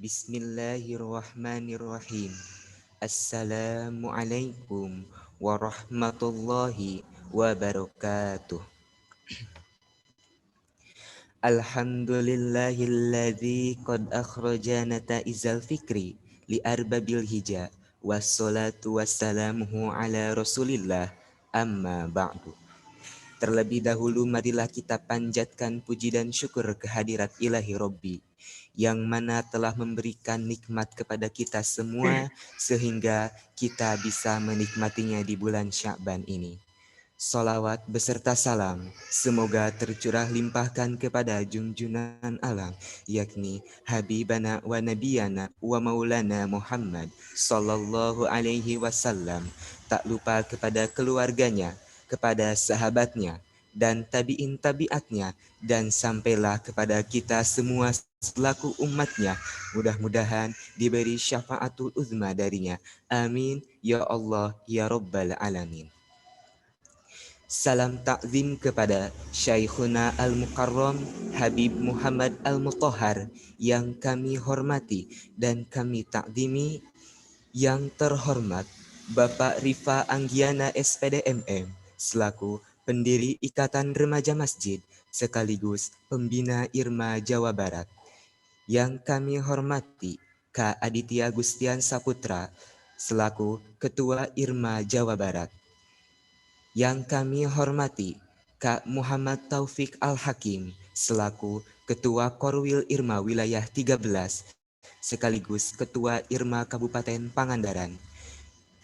Bismillahirrahmanirrahim. Assalamualaikum warahmatullahi wabarakatuh. Alhamdulillahilladzi qad akhrajana ta'izal fikri li arbabil hija wassalatu wassalamuhu ala rasulillah amma ba'du. Terlebih dahulu marilah kita panjatkan puji dan syukur kehadirat ilahi Robbi yang mana telah memberikan nikmat kepada kita semua sehingga kita bisa menikmatinya di bulan Sya'ban ini. Salawat beserta salam semoga tercurah limpahkan kepada junjunan alam yakni Habibana wa Nabiyana wa Maulana Muhammad sallallahu alaihi wasallam, tak lupa kepada keluarganya, kepada sahabatnya dan tabi'in tabi'atnya, dan sampailah kepada kita semua selaku umatnya. Mudah-mudahan diberi syafaatul uzma darinya. Amin ya Allah ya Rabbal Alamin. Salam takzim kepada Syekhuna Al-Mukarram Habib Muhammad Al-Mutahhar yang kami hormati dan kami takzimi. Yang terhormat Bapak Rifa Anggiana SPD MM selaku pendiri Ikatan Remaja Masjid sekaligus pembina Irma Jawa Barat. Yang kami hormati Kak Aditya Gustian Saputra selaku Ketua Irma Jawa Barat. Yang kami hormati Kak Muhammad Taufik Al-Hakim selaku Ketua Korwil Irma Wilayah 13 sekaligus Ketua Irma Kabupaten Pangandaran.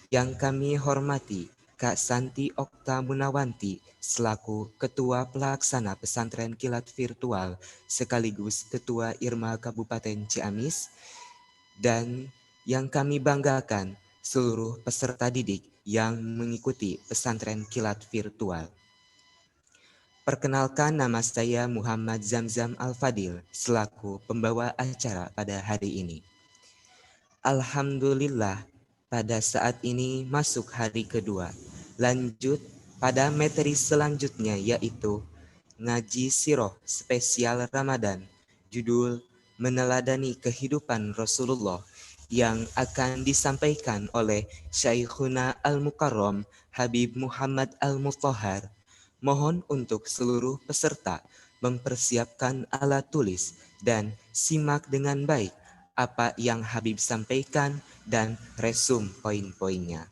Yang kami hormati Kak Santi Okta Munawanti selaku Ketua Pelaksana Pesantren Kilat Virtual sekaligus Ketua Irma Kabupaten Ciamis. Dan yang kami banggakan seluruh peserta didik yang mengikuti pesantren kilat virtual. Perkenalkan, nama saya Muhammad Zamzam Al-Fadil selaku pembawa acara pada hari ini. Alhamdulillah, pada saat ini masuk hari kedua. Lanjut pada materi selanjutnya yaitu ngaji siroh spesial Ramadan, judul Meneladani Kehidupan Rasulullah, yang akan disampaikan oleh Syekhuna Al-Mukarram Habib Muhammad Al-Mutahhar. Mohon untuk seluruh peserta mempersiapkan alat tulis dan simak dengan baik apa yang Habib sampaikan dan resum poin-poinnya.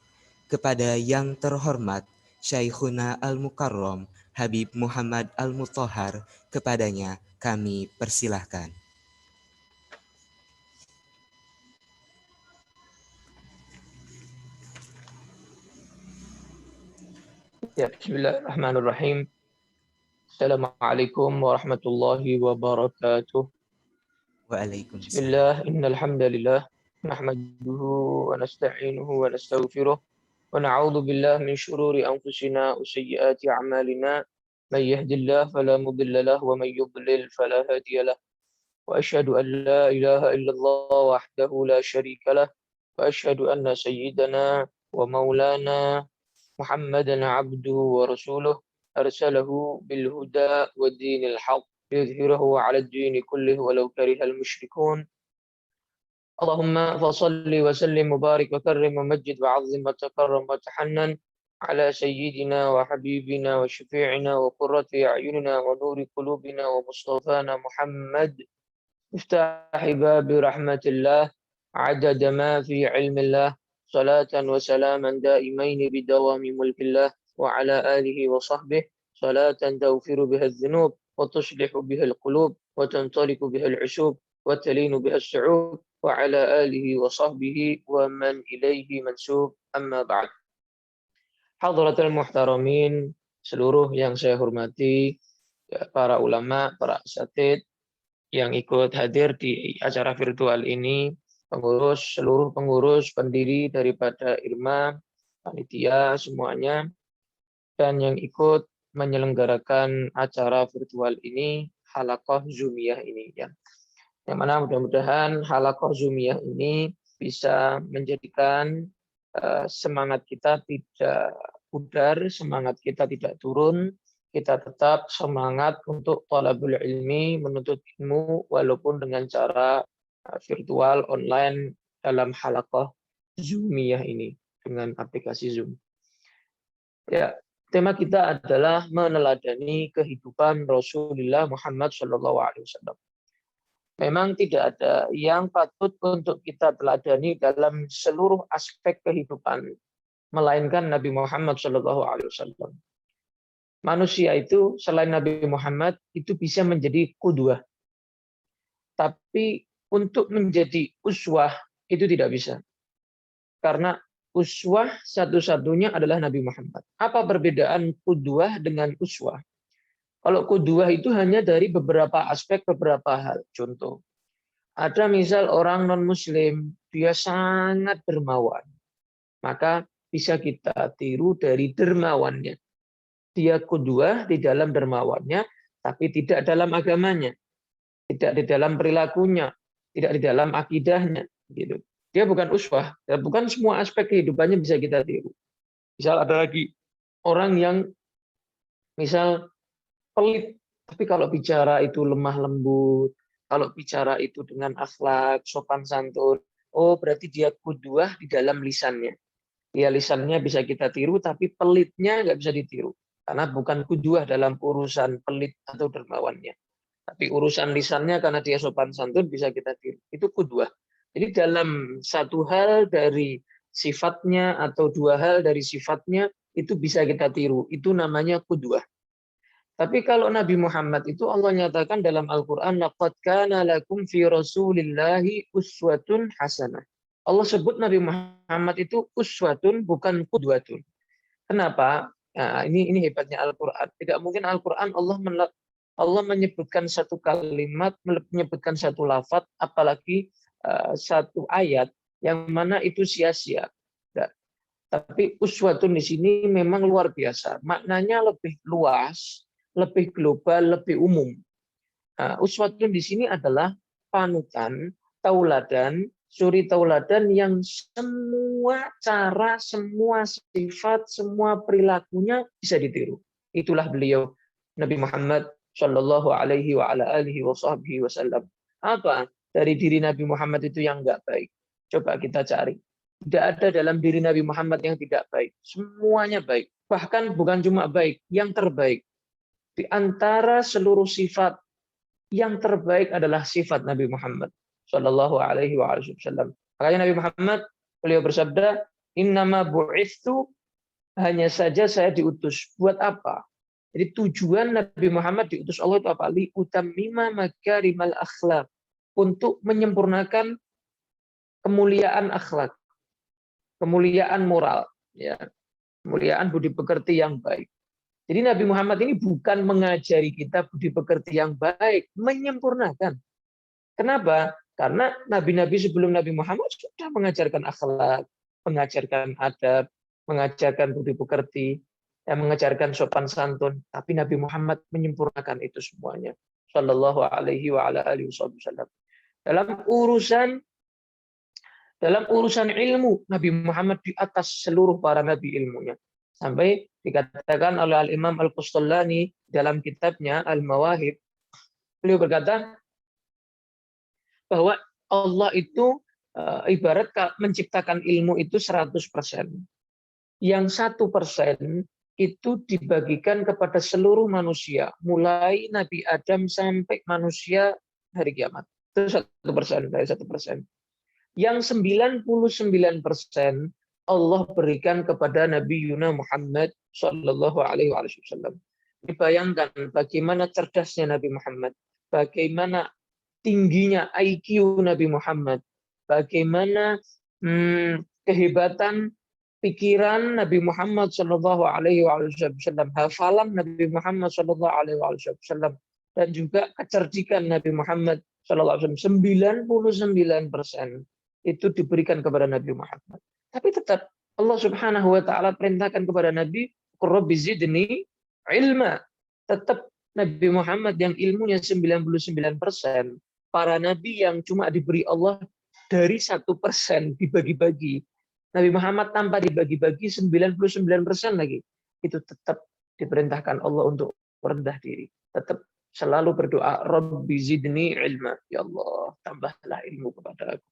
Kepada yang terhormat Syekhuna Al-Mukarram Habib Muhammad Al-Mutahhar, kepadanya kami persilahkan. Ya, bismillahirrahmanirrahim. Assalamualaikum warahmatullahi wabarakatuh. Waalaikumsalam. Bismillah, innal hamdalillah nahmaduhu wa nasta'inuhu wa nastaghfiruh wa na'udzu billahi min shururi anfusina wa sayyiati a'malina. May yahdihillahu fala mudilla lahu wa may yudlil fala hadiya lahu. Wa asyhadu an la ilaha illallah wahdahu la syarika lah wa asyhadu anna sayyidana wa maulana محمدا عبده ورسوله أرسله بالهدى والدين الحق ليظهره على الدين كله ولو كره المشركون. اللهم فصل وسلم وبارك وكرم ومجد وعظم وتكرم وتحنن على سيدنا وحبيبنا وشفيعنا وقرة أعيننا ونور قلوبنا ومصطفانا محمد مفتاح باب رحمة الله عدد ما في علم الله صلاة وسلاما دائمين بدوام ملك الله وعلى آله وصحبه صلاة تغفر بها الذنوب وتصلح بها القلوب وتنطلق بها العشوب وتلين بها الشعوب وعلى آله وصحبه ومن إليه منسوب أما بعد. Hadratul muhtaramin, seluruh yang saya hormati, para ulama, para asatidz yang ikut hadir di acara virtual ini, seluruh pengurus, pendiri daripada Irma, panitia semuanya, dan yang ikut menyelenggarakan acara virtual ini, halaqah Zoomiyah ini ya. Yang mana mudah-mudahan halaqah Zoomiyah ini bisa menjadikan semangat kita tidak pudar, semangat kita tidak turun, kita tetap semangat untuk thalabul ilmi, menuntut ilmu walaupun dengan cara virtual online dalam halaqah Zoomiyah ini dengan aplikasi Zoom. Ya, tema kita adalah meneladani kehidupan Rasulullah Muhammad SAW. Memang tidak ada yang patut untuk kita teladani dalam seluruh aspek kehidupan, melainkan Nabi Muhammad SAW. Manusia itu selain Nabi Muhammad itu bisa menjadi qudwah, tapi untuk menjadi uswah itu tidak bisa, karena uswah satu-satunya adalah Nabi Muhammad. Apa perbedaan qudwah dengan uswah? Kalau qudwah itu hanya dari beberapa aspek, beberapa hal. Contoh, ada misal orang non-muslim, dia sangat dermawan. Maka bisa kita tiru dari dermawannya. Dia qudwah di dalam dermawannya, tapi tidak dalam agamanya. Tidak di dalam perilakunya, tidak di dalam akidahnya. Gitu. Dia bukan uswah. Bukan semua aspek kehidupannya bisa kita tiru. Misal ada lagi orang yang misal pelit, tapi kalau bicara itu lemah lembut, kalau bicara itu dengan akhlak, sopan santun, oh berarti dia qudwah di dalam lisannya. Dia lisannya bisa kita tiru, tapi pelitnya nggak bisa ditiru. Karena bukan qudwah dalam urusan pelit atau dermawannya. Tapi urusan lisannya karena dia sopan santun bisa kita tiru. Itu qudwah. Jadi dalam satu hal dari sifatnya atau dua hal dari sifatnya itu bisa kita tiru. Itu namanya qudwah. Tapi kalau Nabi Muhammad itu Allah nyatakan dalam Al-Quran, laqad kana lakum fi Rasulillahi uswatun hasanah. Allah sebut Nabi Muhammad itu uswatun, bukan qudwatun. Kenapa? Nah, ini hebatnya Al-Quran. Tidak mungkin Al-Quran Allah menyebutkan satu kalimat, menyebutkan satu lafaz, apalagi satu ayat yang mana itu sia-sia. Nah, tapi uswatun di sini memang luar biasa. Maknanya lebih luas, lebih global, lebih umum. Nah, uswatun di sini adalah panutan, tauladan, suri tauladan yang semua cara, semua sifat, semua perilakunya bisa ditiru. Itulah beliau Nabi Muhammad Shallallahu Alaihi Wasallam. Apa dari diri Nabi Muhammad itu yang enggak baik? Coba kita cari. Tidak ada dalam diri Nabi Muhammad yang tidak baik. Semuanya baik. Bahkan bukan cuma baik, yang terbaik. Di antara seluruh sifat yang terbaik adalah sifat Nabi Muhammad Shallallahu Alaihi Wasallam. Makanya Nabi Muhammad beliau bersabda, Innama bu'ithu, hanya saja saya diutus. Buat apa? Jadi tujuan Nabi Muhammad diutus Allah itu apa? Li utammima makarimal akhlak, untuk menyempurnakan kemuliaan akhlak, kemuliaan moral, ya, kemuliaan budi pekerti yang baik. Jadi Nabi Muhammad ini bukan mengajari kita budi pekerti yang baik, menyempurnakan. Kenapa? Karena nabi-nabi sebelum Nabi Muhammad sudah mengajarkan akhlak, mengajarkan adab, mengajarkan budi pekerti, yang mengajarkan sopan santun. Tapi Nabi Muhammad menyempurnakan itu semuanya. Sallallahu alaihi wa ala alihi wasallam. Dalam urusan ilmu, Nabi Muhammad di atas seluruh para nabi ilmunya. Sampai dikatakan oleh Al-Imam Al-Qustallani dalam kitabnya Al-Mawahib, beliau berkata bahwa Allah itu ibarat menciptakan ilmu itu 100%. Yang 1% itu dibagikan kepada seluruh manusia, mulai Nabi Adam sampai manusia hari kiamat. Itu 1% dari 1%. Yang 99% Allah berikan kepada Nabi Yuna Muhammad Sallallahu Alaihi Wasallam. Dibayangkan bagaimana cerdasnya Nabi Muhammad, bagaimana tingginya IQ Nabi Muhammad, bagaimana kehebatan pikiran Nabi Muhammad Sallallahu Alaihi Wasallam, hafalan Nabi Muhammad Sallallahu Alaihi Wasallam, dan juga kecerdikan Nabi Muhammad Sallallahu Alaihi Wasallam 99% itu diberikan kepada Nabi Muhammad. Tapi tetap Allah Subhanahu wa taala perintahkan kepada Nabi, "Rabbi zidni ilma." Tetap Nabi Muhammad yang ilmunya 99%, para nabi yang cuma diberi Allah dari 1% dibagi-bagi. Nabi Muhammad tanpa dibagi-bagi 99% lagi. Itu tetap diperintahkan Allah untuk rendah diri. Tetap selalu berdoa, Rabbi zidni ilma. Ya Allah, tambahlah ilmu kepada aku.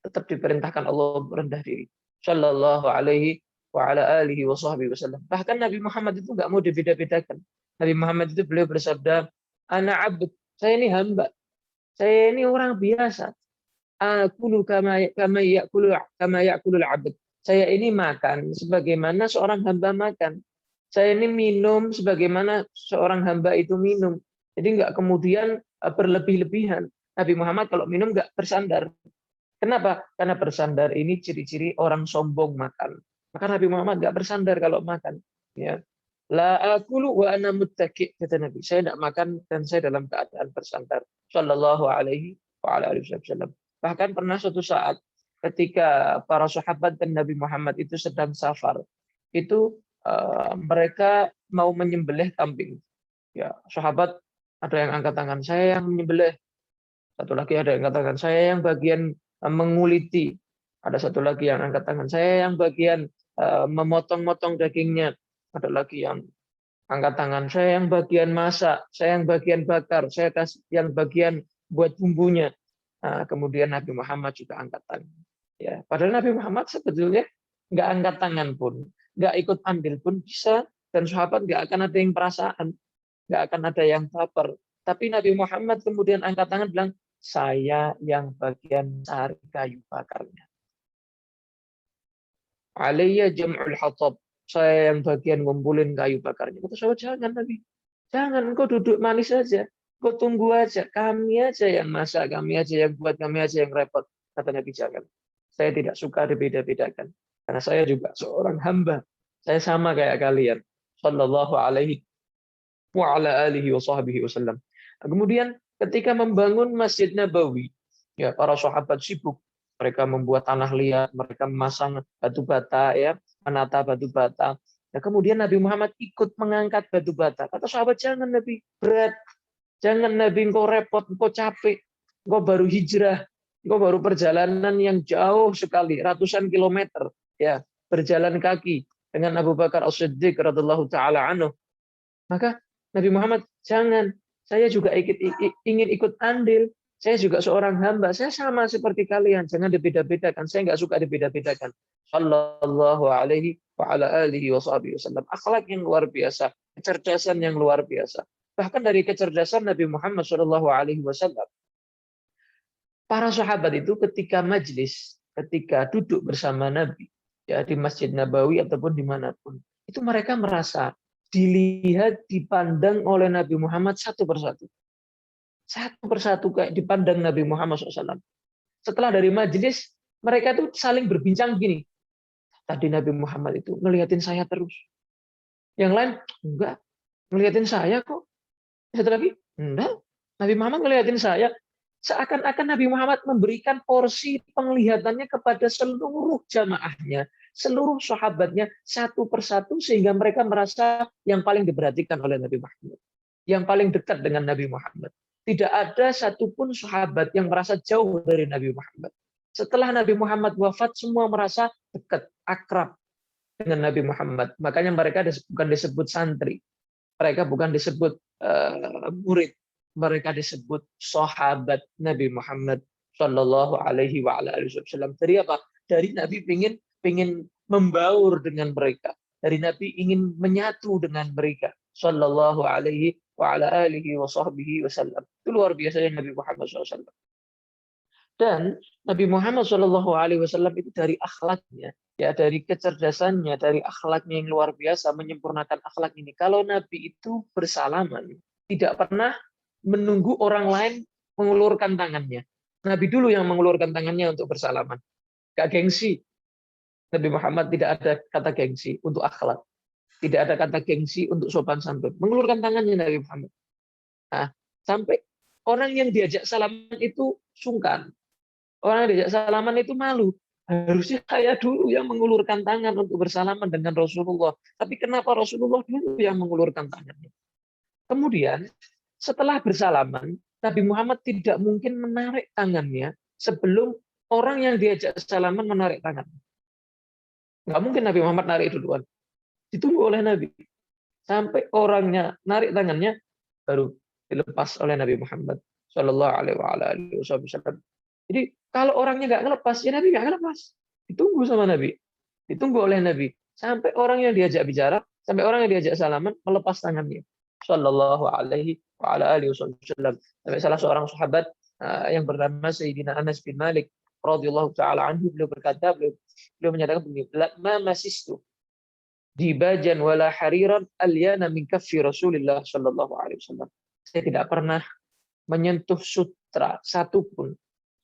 Tetap diperintahkan Allah rendah diri. Sallallahu alaihi wa ala alihi wa sahbihi wasallam. Bahkan Nabi Muhammad itu nggak mau dibeda-bedakan. Nabi Muhammad itu beliau bersabda, ana abd, saya ini hamba. Saya ini orang biasa. Akulu kama ya'kulul abd. Saya ini makan sebagaimana seorang hamba makan. Saya ini minum sebagaimana seorang hamba itu minum. Jadi nggak kemudian berlebih-lebihan. Nabi Muhammad kalau minum nggak bersandar. Kenapa? Karena bersandar ini ciri-ciri orang sombong makan. Maka Nabi Muhammad nggak bersandar kalau makan. Ya. La akulu wa ana muttaki, kata Nabi. Saya tidak makan dan saya dalam keadaan bersandar. Sallallahu alaihi wa ala alihi wasallam. Bahkan pernah suatu saat ketika para sahabat dan Nabi Muhammad itu sedang safar, itu mereka mau menyembelih kambing. Ya, sahabat ada yang angkat tangan, saya yang menyembelih. Satu lagi ada yang angkat tangan, saya yang bagian menguliti. Ada satu lagi yang angkat tangan, saya yang bagian memotong-motong dagingnya. Ada lagi yang angkat tangan, saya yang bagian masak, saya yang bagian bakar, saya yang bagian buat bumbunya. Nah, kemudian Nabi Muhammad juga angkat tangan. Ya, padahal Nabi Muhammad sebetulnya nggak angkat tangan pun, nggak ikut andil pun bisa, dan sahabat nggak akan ada yang perasaan, nggak akan ada yang baper. Tapi Nabi Muhammad kemudian angkat tangan bilang, saya yang bagian cari kayu bakarnya. Alaiya jam'ul hatab. Saya yang bagian ngumpulin kayu bakarnya. Kata sahabat, jangan Nabi. Jangan, engkau duduk manis saja. Engkau tunggu aja. Kami aja yang masak, kami aja yang buat, kami aja yang repot. Kata Nabi, jangan. Saya tidak suka dibeda-bedakan. Karena saya juga seorang hamba. Saya sama kayak kalian. Sallallahu alaihi wa ala alihi wa sahbihi wasallam. Kemudian ketika membangun Masjid Nabawi, ya para sahabat sibuk. Mereka membuat tanah liat, mereka memasang batu bata, ya, menata batu bata. Nah, kemudian Nabi Muhammad ikut mengangkat batu bata. Kata sahabat, jangan Nabi, berat. Jangan Nabi, engkau repot, engkau capek. Engkau baru hijrah. Engkau baru perjalanan yang jauh sekali, ratusan kilometer. Ya, berjalan kaki dengan Abu Bakar As-Siddiq radhiyallahu taala anhu. Maka Nabi Muhammad, jangan. Saya juga ingin ikut andil. Saya juga seorang hamba. Saya sama seperti kalian. Jangan dibeda-bedakan. Saya nggak suka dibeda-bedakan. Sallallahu alaihi wa ala alihi wa sahbihi wasallam. Akhlak yang luar biasa. Kecerdasan yang luar biasa. Bahkan dari kecerdasan Nabi Muhammad Shallallahu alaihi wasallam. Para sahabat itu ketika majlis, ketika duduk bersama Nabi, ya di Masjid Nabawi ataupun dimanapun, itu mereka merasa dilihat, dipandang oleh Nabi Muhammad satu persatu. Satu persatu kayak dipandang Nabi Muhammad SAW. Setelah dari majelis, mereka tuh saling berbincang gini. Tadi Nabi Muhammad itu ngeliatin saya terus. Yang lain, enggak. Ngeliatin saya kok. Satu lagi, enggak. Nabi Muhammad ngeliatin saya. Seakan-akan Nabi Muhammad memberikan porsi penglihatannya kepada seluruh jamaahnya, seluruh sahabatnya, satu persatu, sehingga mereka merasa yang paling diperhatikan oleh Nabi Muhammad. Yang paling dekat dengan Nabi Muhammad. Tidak ada satupun sahabat yang merasa jauh dari Nabi Muhammad. Setelah Nabi Muhammad wafat, semua merasa dekat, akrab dengan Nabi Muhammad. Makanya mereka bukan disebut santri. Mereka bukan disebut murid. Mereka disebut sahabat Nabi Muhammad Shallallahu alaihi wa ala alihi wasallam. Dari apa? Dari Nabi ingin membaur dengan mereka. Dari Nabi ingin menyatu dengan mereka. Shallallahu alaihi wa ala alihi wa sahbihi wasallam. Itu luar biasanya Nabi Muhammad SAW. Dan Nabi Muhammad Shallallahu alaihi wasallam itu dari akhlaknya, ya dari kecerdasannya, dari akhlaknya yang luar biasa, menyempurnakan akhlak ini. Kalau Nabi itu bersalaman, tidak pernah menunggu orang lain mengulurkan tangannya. Nabi dulu yang mengulurkan tangannya untuk bersalaman. Gak gengsi. Nabi Muhammad tidak ada kata gengsi untuk akhlak. Tidak ada kata gengsi untuk sopan santun. Mengulurkan tangannya Nabi Muhammad. Nah, sampai orang yang diajak salaman itu sungkan. Orang yang diajak salaman itu malu. Harusnya saya dulu yang mengulurkan tangan untuk bersalaman dengan Rasulullah. Tapi kenapa Rasulullah dulu yang mengulurkan tangannya? Kemudian, setelah bersalaman, Nabi Muhammad tidak mungkin menarik tangannya sebelum orang yang diajak salaman menarik tangannya. Nggak mungkin Nabi Muhammad narik duluan. Ditunggu oleh Nabi. Sampai orangnya narik tangannya, baru dilepas oleh Nabi Muhammad Shallallahu Alaihi Wasallam. Jadi kalau orangnya nggak ngelepas, ya Nabi nggak ngelepas. Ditunggu sama Nabi, ditunggu oleh Nabi sampai orang yang diajak bicara, sampai orang yang diajak salaman melepas tangannya. Shallallahu Alaihi Wasallam. Sampai salah seorang sahabat yang bernama Sayyidina Anas bin Malik radhiyallahu taala anhu, beliau berkata, beliau menyatakan begini, ma masistu dibajan wala hariran alyana min kaffi Rasulillah sallallahu alaihi wasallam. Saya tidak pernah menyentuh sutra satupun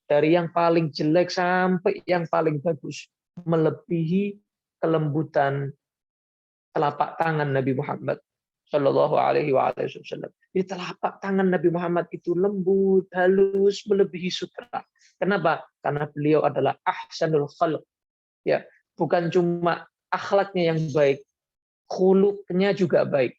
dari yang paling jelek sampai yang paling bagus melebihi kelembutan telapak tangan Nabi Muhammad sallallahu alaihi wasallam. Di telapak tangan Nabi Muhammad itu lembut, halus, melebihi sutra. Kenapa? Karena beliau adalah ahsanul khalq. Ya, bukan cuma akhlaknya yang baik, khuluqnya juga baik.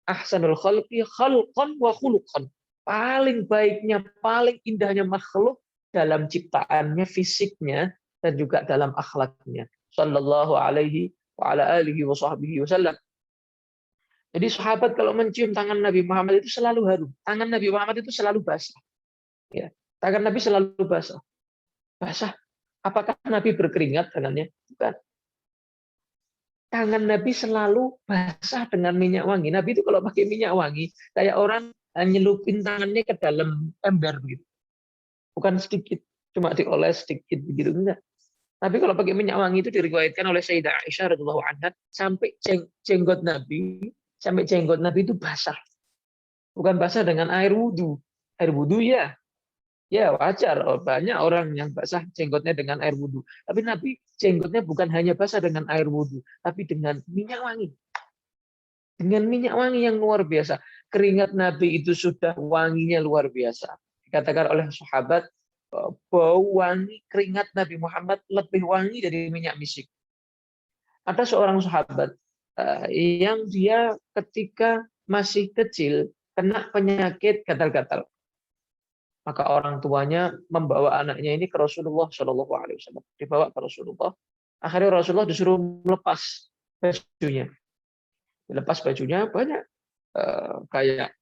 Ahsanul khalqi khalqan wa khuluqan. Paling baiknya, paling indahnya makhluk dalam ciptaannya, fisiknya, dan juga dalam akhlaknya. Sallallahu alaihi wa ala alihi wa sahbihi wasallam. Jadi sahabat kalau mencium tangan Nabi Muhammad itu selalu harum. Tangan Nabi Muhammad itu selalu basah. Ya, tangan Nabi selalu basah. Basah. Apakah Nabi berkeringat tangannya? Bukan. Tangan Nabi selalu basah dengan minyak wangi. Nabi itu kalau pakai minyak wangi, kayak orang nyelupin tangannya ke dalam ember begitu. Bukan sedikit, cuma dioles sedikit begitu, enggak. Tapi kalau pakai minyak wangi itu diriwayatkan oleh Sayyidah Aisyah radhiyallahu anha sampai jenggot Nabi itu basah. Bukan basah dengan air wudhu. Air wudhu ya. Ya wajar, banyak orang yang basah jenggotnya dengan air wudhu. Tapi Nabi jenggotnya bukan hanya basah dengan air wudhu, tapi dengan minyak wangi. Dengan minyak wangi yang luar biasa. Keringat Nabi itu sudah wanginya luar biasa. Dikatakan oleh sahabat, bau wangi keringat Nabi Muhammad lebih wangi dari minyak misik. Ada seorang sahabat yang dia ketika masih kecil kena penyakit gatal-gatal. Maka orang tuanya membawa anaknya ini ke Rasulullah Shallallahu Alaihi Wasallam. Dibawa ke Rasulullah. Akhirnya Rasulullah disuruh melepas bajunya. Dilepas bajunya banyak kayak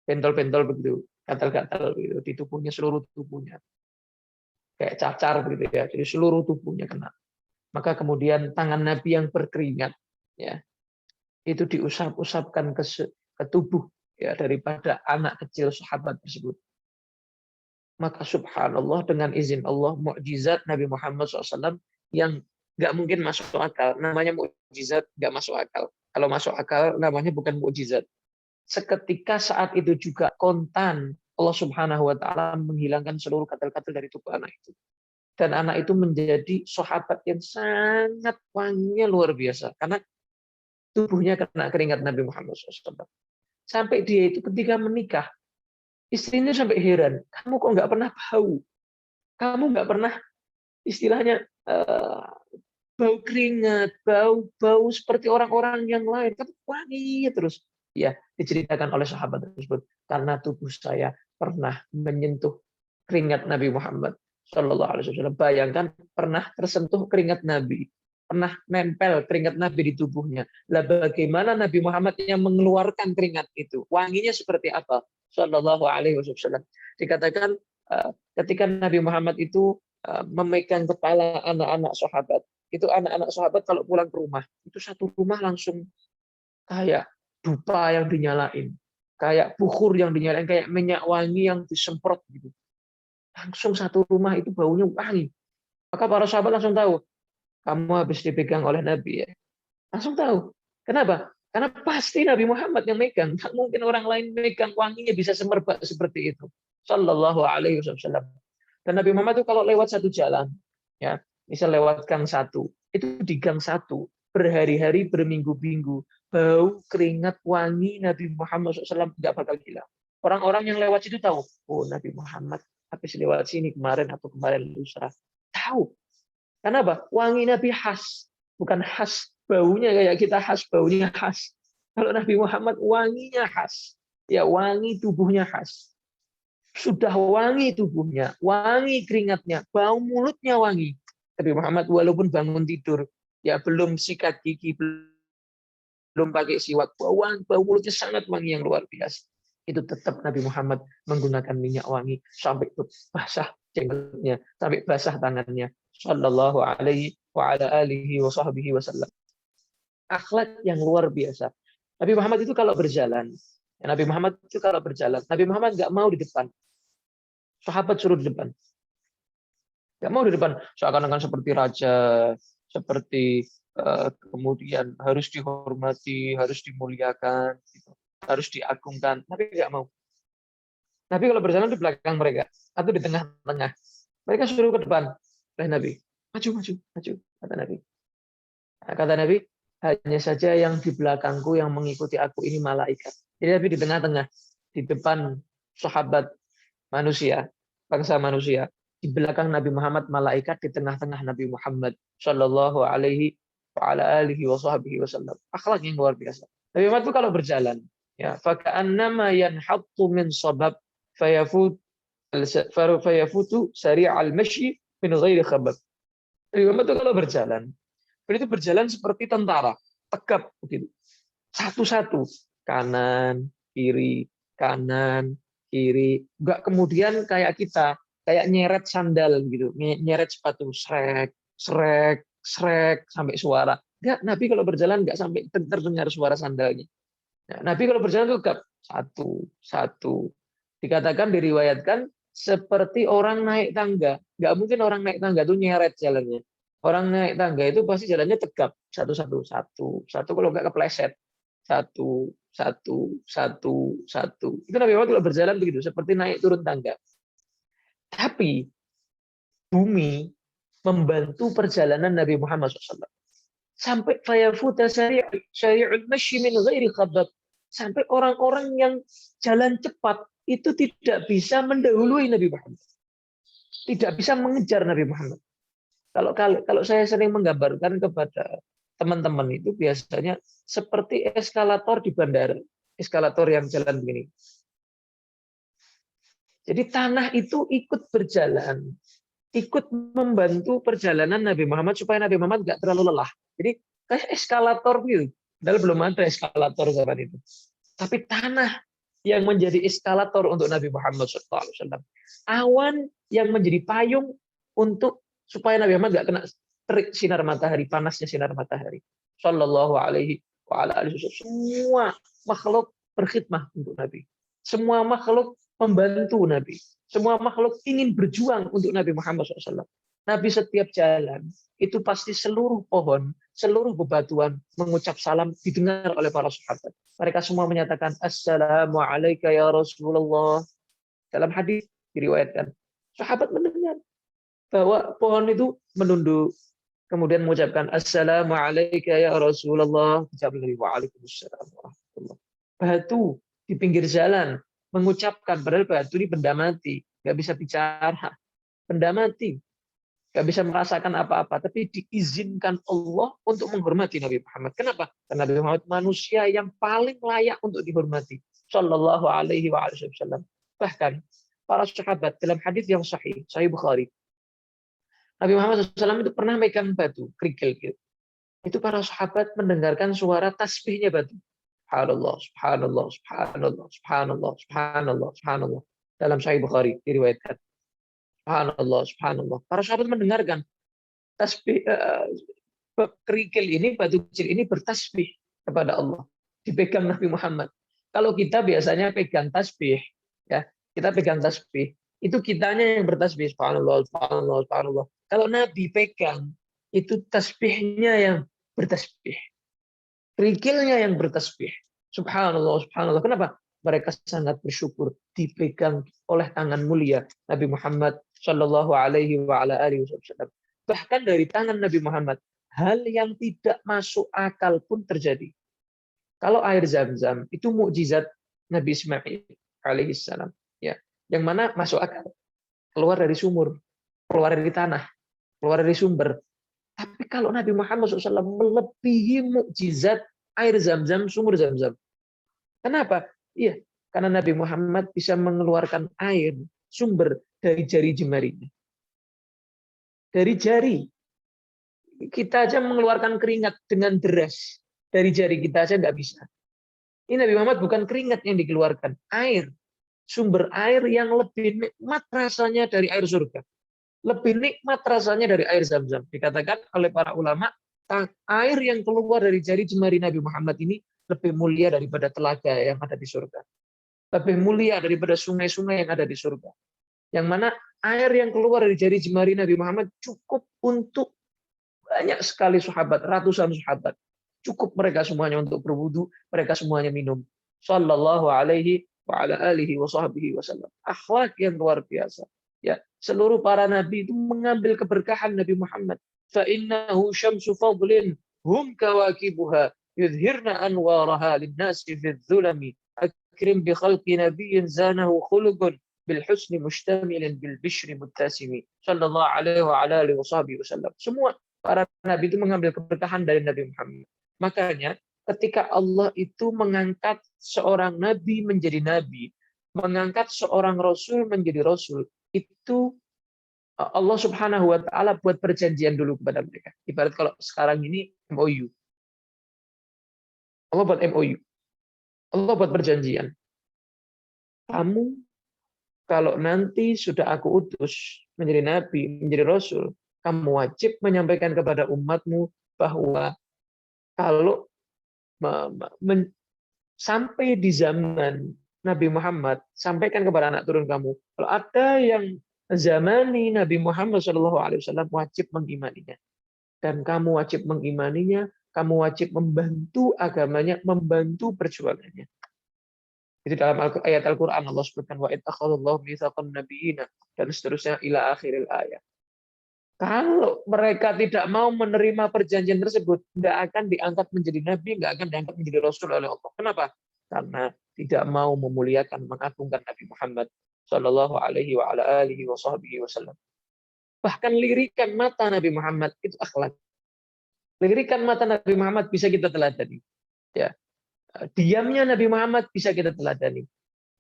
pentol-pentol begitu, gatal-gatal begitu di tubuhnya, seluruh tubuhnya. Kayak cacar begitu ya. Jadi seluruh tubuhnya kena. Maka kemudian tangan Nabi yang berkeringat, ya, itu diusap-usapkan ke tubuh ya daripada anak kecil sahabat tersebut. Maka subhanallah dengan izin Allah mukjizat Nabi Muhammad SAW yang nggak mungkin masuk akal. Namanya mukjizat nggak masuk akal. Kalau masuk akal namanya bukan mukjizat. Seketika saat itu juga kontan Allah Subhanahu Wa Taala menghilangkan seluruh katal-katal dari tubuh anak itu. Dan anak itu menjadi sahabat yang sangat wanginya luar biasa karena tubuhnya kena keringat Nabi Muhammad SAW. Sampai dia itu ketika menikah, istrinya sampai heran, kamu kok nggak pernah bau? Kamu nggak pernah istilahnya bau keringat, bau seperti orang-orang yang lain. Kamu wangi terus. Ya, diceritakan oleh sahabat tersebut. Karena tubuh saya pernah menyentuh keringat Nabi Muhammad Shallallahu Alaihi Wasallam. Bayangkan pernah tersentuh keringat Nabi, pernah nempel keringat Nabi di tubuhnya. Lah bagaimana Nabi Muhammad yang mengeluarkan keringat itu? Wanginya seperti apa? Shallallahu Alaihi Wasallam. Dikatakan ketika Nabi Muhammad itu memegang kepala anak-anak sahabat, itu anak-anak sahabat kalau pulang ke rumah, itu satu rumah langsung kayak dupa yang dinyalain, kayak bukhur yang dinyalain, kayak minyak wangi yang disemprot gitu. Langsung satu rumah itu baunya wangi. Maka para sahabat langsung tahu, kamu habis dipegang oleh Nabi ya. Langsung tahu. Kenapa? Karena pasti Nabi Muhammad yang megang. Tak mungkin orang lain megang, wanginya bisa semerbak seperti itu. Sallallahu Alaihi Wasallam. Dan Nabi Muhammad itu kalau lewat satu jalan, ya, misal lewat gang satu, itu di gang satu berhari-hari, berminggu-minggu, bau keringat wangi Nabi Muhammad SAW nggak bakal hilang. Orang-orang yang lewat situ tahu, oh Nabi Muhammad habis lewat sini kemarin atau kemarin lusa. Tahu. Kenapa? Wangi Nabi khas, bukan khas baunya kayak kita khas, baunya khas. Kalau Nabi Muhammad wanginya khas, ya wangi tubuhnya khas. Sudah wangi tubuhnya, wangi keringatnya, bau mulutnya wangi. Nabi Muhammad walaupun bangun tidur, ya belum sikat gigi, belum pakai siwak, bau mulutnya sangat wangi yang luar biasa. itu tetap Nabi Muhammad menggunakan minyak wangi sampai basah jenggotnya, sampai basah tangannya. Sallallahu alaihi wa ala alihi wa sahbihi wasallam. Akhlak yang luar biasa. Nabi Muhammad itu kalau berjalan, Nabi Muhammad nggak mau di depan. Sahabat suruh di depan. Nggak mau di depan. Seakan-akan seperti raja, seperti kemudian harus dihormati, harus dimuliakan, gitu. Harus diagungkan. Nabi nggak mau. Nabi kalau berjalan di belakang mereka atau di tengah-tengah, mereka suruh ke depan. Oleh Nabi, maju, maju, maju, kata Nabi. Nah, kata Nabi, hanya saja yang di belakangku yang mengikuti aku ini malaikat. Jadi Nabi di tengah-tengah, di depan sahabat manusia, bangsa manusia, di belakang Nabi Muhammad malaikat, di tengah-tengah Nabi Muhammad Shallallahu alaihi wa ala alihi wa sahbihi wasallam. Akhlak yang luar biasa. Nabi Muhammad itu kalau berjalan, ya, faka'annama yanhattu min sabab fayafut fayafutu sari'al masyi min ghairi khabab. Nabi Muhammad itu kalau berjalan, beliau itu berjalan seperti tentara, tegap begitu. Satu-satu, kanan, kiri, kanan, kiri. Enggak kemudian kayak kita, kayak nyeret sandal gitu, nyeret sepatu, srek, srek, srek sampai suara. Enggak, Nabi kalau berjalan enggak sampai terdengar suara sandalnya. Nah, Nabi kalau berjalan itu tegap, satu, satu. Dikatakan, diriwayatkan seperti orang naik tangga. Enggak mungkin orang naik tangga itu nyeret jalannya. Orang naik tangga itu pasti jalannya tegap, satu-satu, satu, satu, kalau enggak kepleset. Satu, satu, satu, satu. Itu Nabi Muhammad kalau berjalan begitu, seperti naik turun tangga. Tapi bumi membantu perjalanan Nabi Muhammad SAW. Sampai fayafuta syari'ul masyi min ghairi khabab. Sampai orang-orang yang jalan cepat itu tidak bisa mendahului Nabi Muhammad. Tidak bisa mengejar Nabi Muhammad. Kalau saya sering menggambarkan kepada teman-teman itu biasanya seperti eskalator di bandara, eskalator yang jalan begini. Jadi tanah itu ikut berjalan, ikut membantu perjalanan Nabi Muhammad supaya Nabi Muhammad nggak terlalu lelah. Jadi kayak eskalator gitu. Padahal belum ada eskalator zaman itu. Tapi tanah yang menjadi eskalator untuk Nabi Muhammad SAW. Awan yang menjadi payung untuk supaya Nabi Muhammad nggak kena terik sinar matahari, panasnya sinar matahari. Sallallahu alaihi wa ala alihi wasallam. Semua makhluk berkhidmah untuk Nabi. Semua makhluk membantu Nabi. Semua makhluk ingin berjuang untuk Nabi Muhammad SAW. Nabi setiap jalan, itu pasti seluruh pohon, seluruh bebatuan mengucap salam didengar oleh para sahabat. Mereka semua menyatakan, Assalamualaikum ya Rasulullah. Dalam hadis diriwayatkan, sahabat mendengar bahwa pohon itu menunduk, kemudian mengucapkan Assalamualaikum ya Rasulullah. Dijawab Nabi, Waalaikumsalam warahmatullahi. Batu di pinggir jalan mengucapkan, padahal batu ini benda mati, nggak bisa bicara, benda mati, nggak bisa merasakan apa-apa, tapi diizinkan Allah untuk menghormati Nabi Muhammad. Kenapa? Karena Nabi Muhammad manusia yang paling layak untuk dihormati. Shallallahu alaihi wasallam. Bahkan para sahabat dalam hadis yang sahih, Sahih Bukhari, Nabi Muhammad SAW itu pernah megang batu, kerikil gitu. Itu para sahabat mendengarkan suara tasbihnya batu. Subhanallah, subhanallah, subhanallah, subhanallah, subhanallah, subhanallah. Dalam Sahih Bukhari diriwayatkan. Subhanallah, subhanallah. Para sahabat mendengarkan tasbih kerikil ini, batu kecil ini bertasbih kepada Allah. Dipegang Nabi Muhammad. Kalau kita biasanya pegang tasbih, ya, kita pegang tasbih, itu kitanya yang bertasbih, subhanallah, subhanallah, subhanallah. Kalau Nabi pegang, itu tasbihnya yang bertasbih. Kerikilnya yang bertasbih. Subhanallah, subhanallah. Kenapa? Mereka sangat bersyukur dipegang oleh tangan mulia Nabi Muhammad Shallallahu alaihi wasallam. Bahkan dari tangan Nabi Muhammad, hal yang tidak masuk akal pun terjadi. Kalau air Zam-Zam itu mukjizat Nabi Ismail alaihissalam, ya, yang mana masuk akal, keluar dari sumur, keluar dari tanah, keluar dari sumber. Tapi kalau Nabi Muhammad SAW melebihi mukjizat air Zam-Zam, sumur Zam-Zam. Kenapa? Iya, karena Nabi Muhammad bisa mengeluarkan air sumber dari jari jemarinya. Dari jari. Kita aja mengeluarkan keringat dengan deras. Dari jari kita aja nggak bisa. Ini Nabi Muhammad bukan keringat yang dikeluarkan, air. Sumber air yang lebih nikmat rasanya dari air surga. Lebih nikmat rasanya dari air Zam-Zam. Dikatakan oleh para ulama, air yang keluar dari jari jemari Nabi Muhammad ini lebih mulia daripada telaga yang ada di surga. Lebih mulia daripada sungai-sungai yang ada di surga. Yang mana air yang keluar dari jari jemari Nabi Muhammad cukup untuk banyak sekali sahabat, ratusan sahabat. Cukup mereka semuanya untuk berwudu, mereka semuanya minum. Sallallahu alaihi wa ala alihi wa sahbihi wasallam. Akhlak yang luar biasa. Ya, seluruh para nabi itu mengambil keberkahan Nabi Muhammad. Fa innahu syamsu fadlin hum kawakibuha yudhirna anwaraha linnasi fid dhulami akrim bi khalqi nabiyyin zanahu khuluqun bil husni mustamilin bil bishri muttasimi. Sallallahu alaihi wa ala alihi wa sahbihi wasallam. Semua para nabi itu mengambil keberkahan dari Nabi Muhammad. Makanya ketika Allah itu mengangkat seorang nabi menjadi nabi, mengangkat seorang rasul menjadi rasul, itu Allah Subhanahu wa taala buat perjanjian dulu kepada mereka. Ibarat kalau sekarang ini MOU. Allah buat MOU. Allah buat perjanjian. Kamu kalau nanti sudah aku utus menjadi nabi, menjadi rasul, kamu wajib menyampaikan kepada umatmu bahwa kalau sampai di zaman Nabi Muhammad, sampaikan kepada anak turun kamu, kalau ada yang zamani Nabi Muhammad SAW, wajib mengimaninya. Dan kamu wajib mengimaninya, kamu wajib membantu agamanya, membantu perjuangannya. Itu dalam ayat Al-Quran Allah sebutkan wa ittakhadallahu mitsaqan nabiyina dan seterusnya ila akhiril ayat. Kalau mereka tidak mau menerima perjanjian tersebut, nggak akan diangkat menjadi nabi, nggak akan diangkat menjadi rasul oleh Allah. Kenapa? Karena tidak mau memuliakan, mengagungkan Nabi Muhammad Shallallahu Alaihi Wasallam. Bahkan lirikan mata Nabi Muhammad itu akhlak. Lirikan mata Nabi Muhammad bisa kita teladani. Ya, diamnya Nabi Muhammad bisa kita teladani.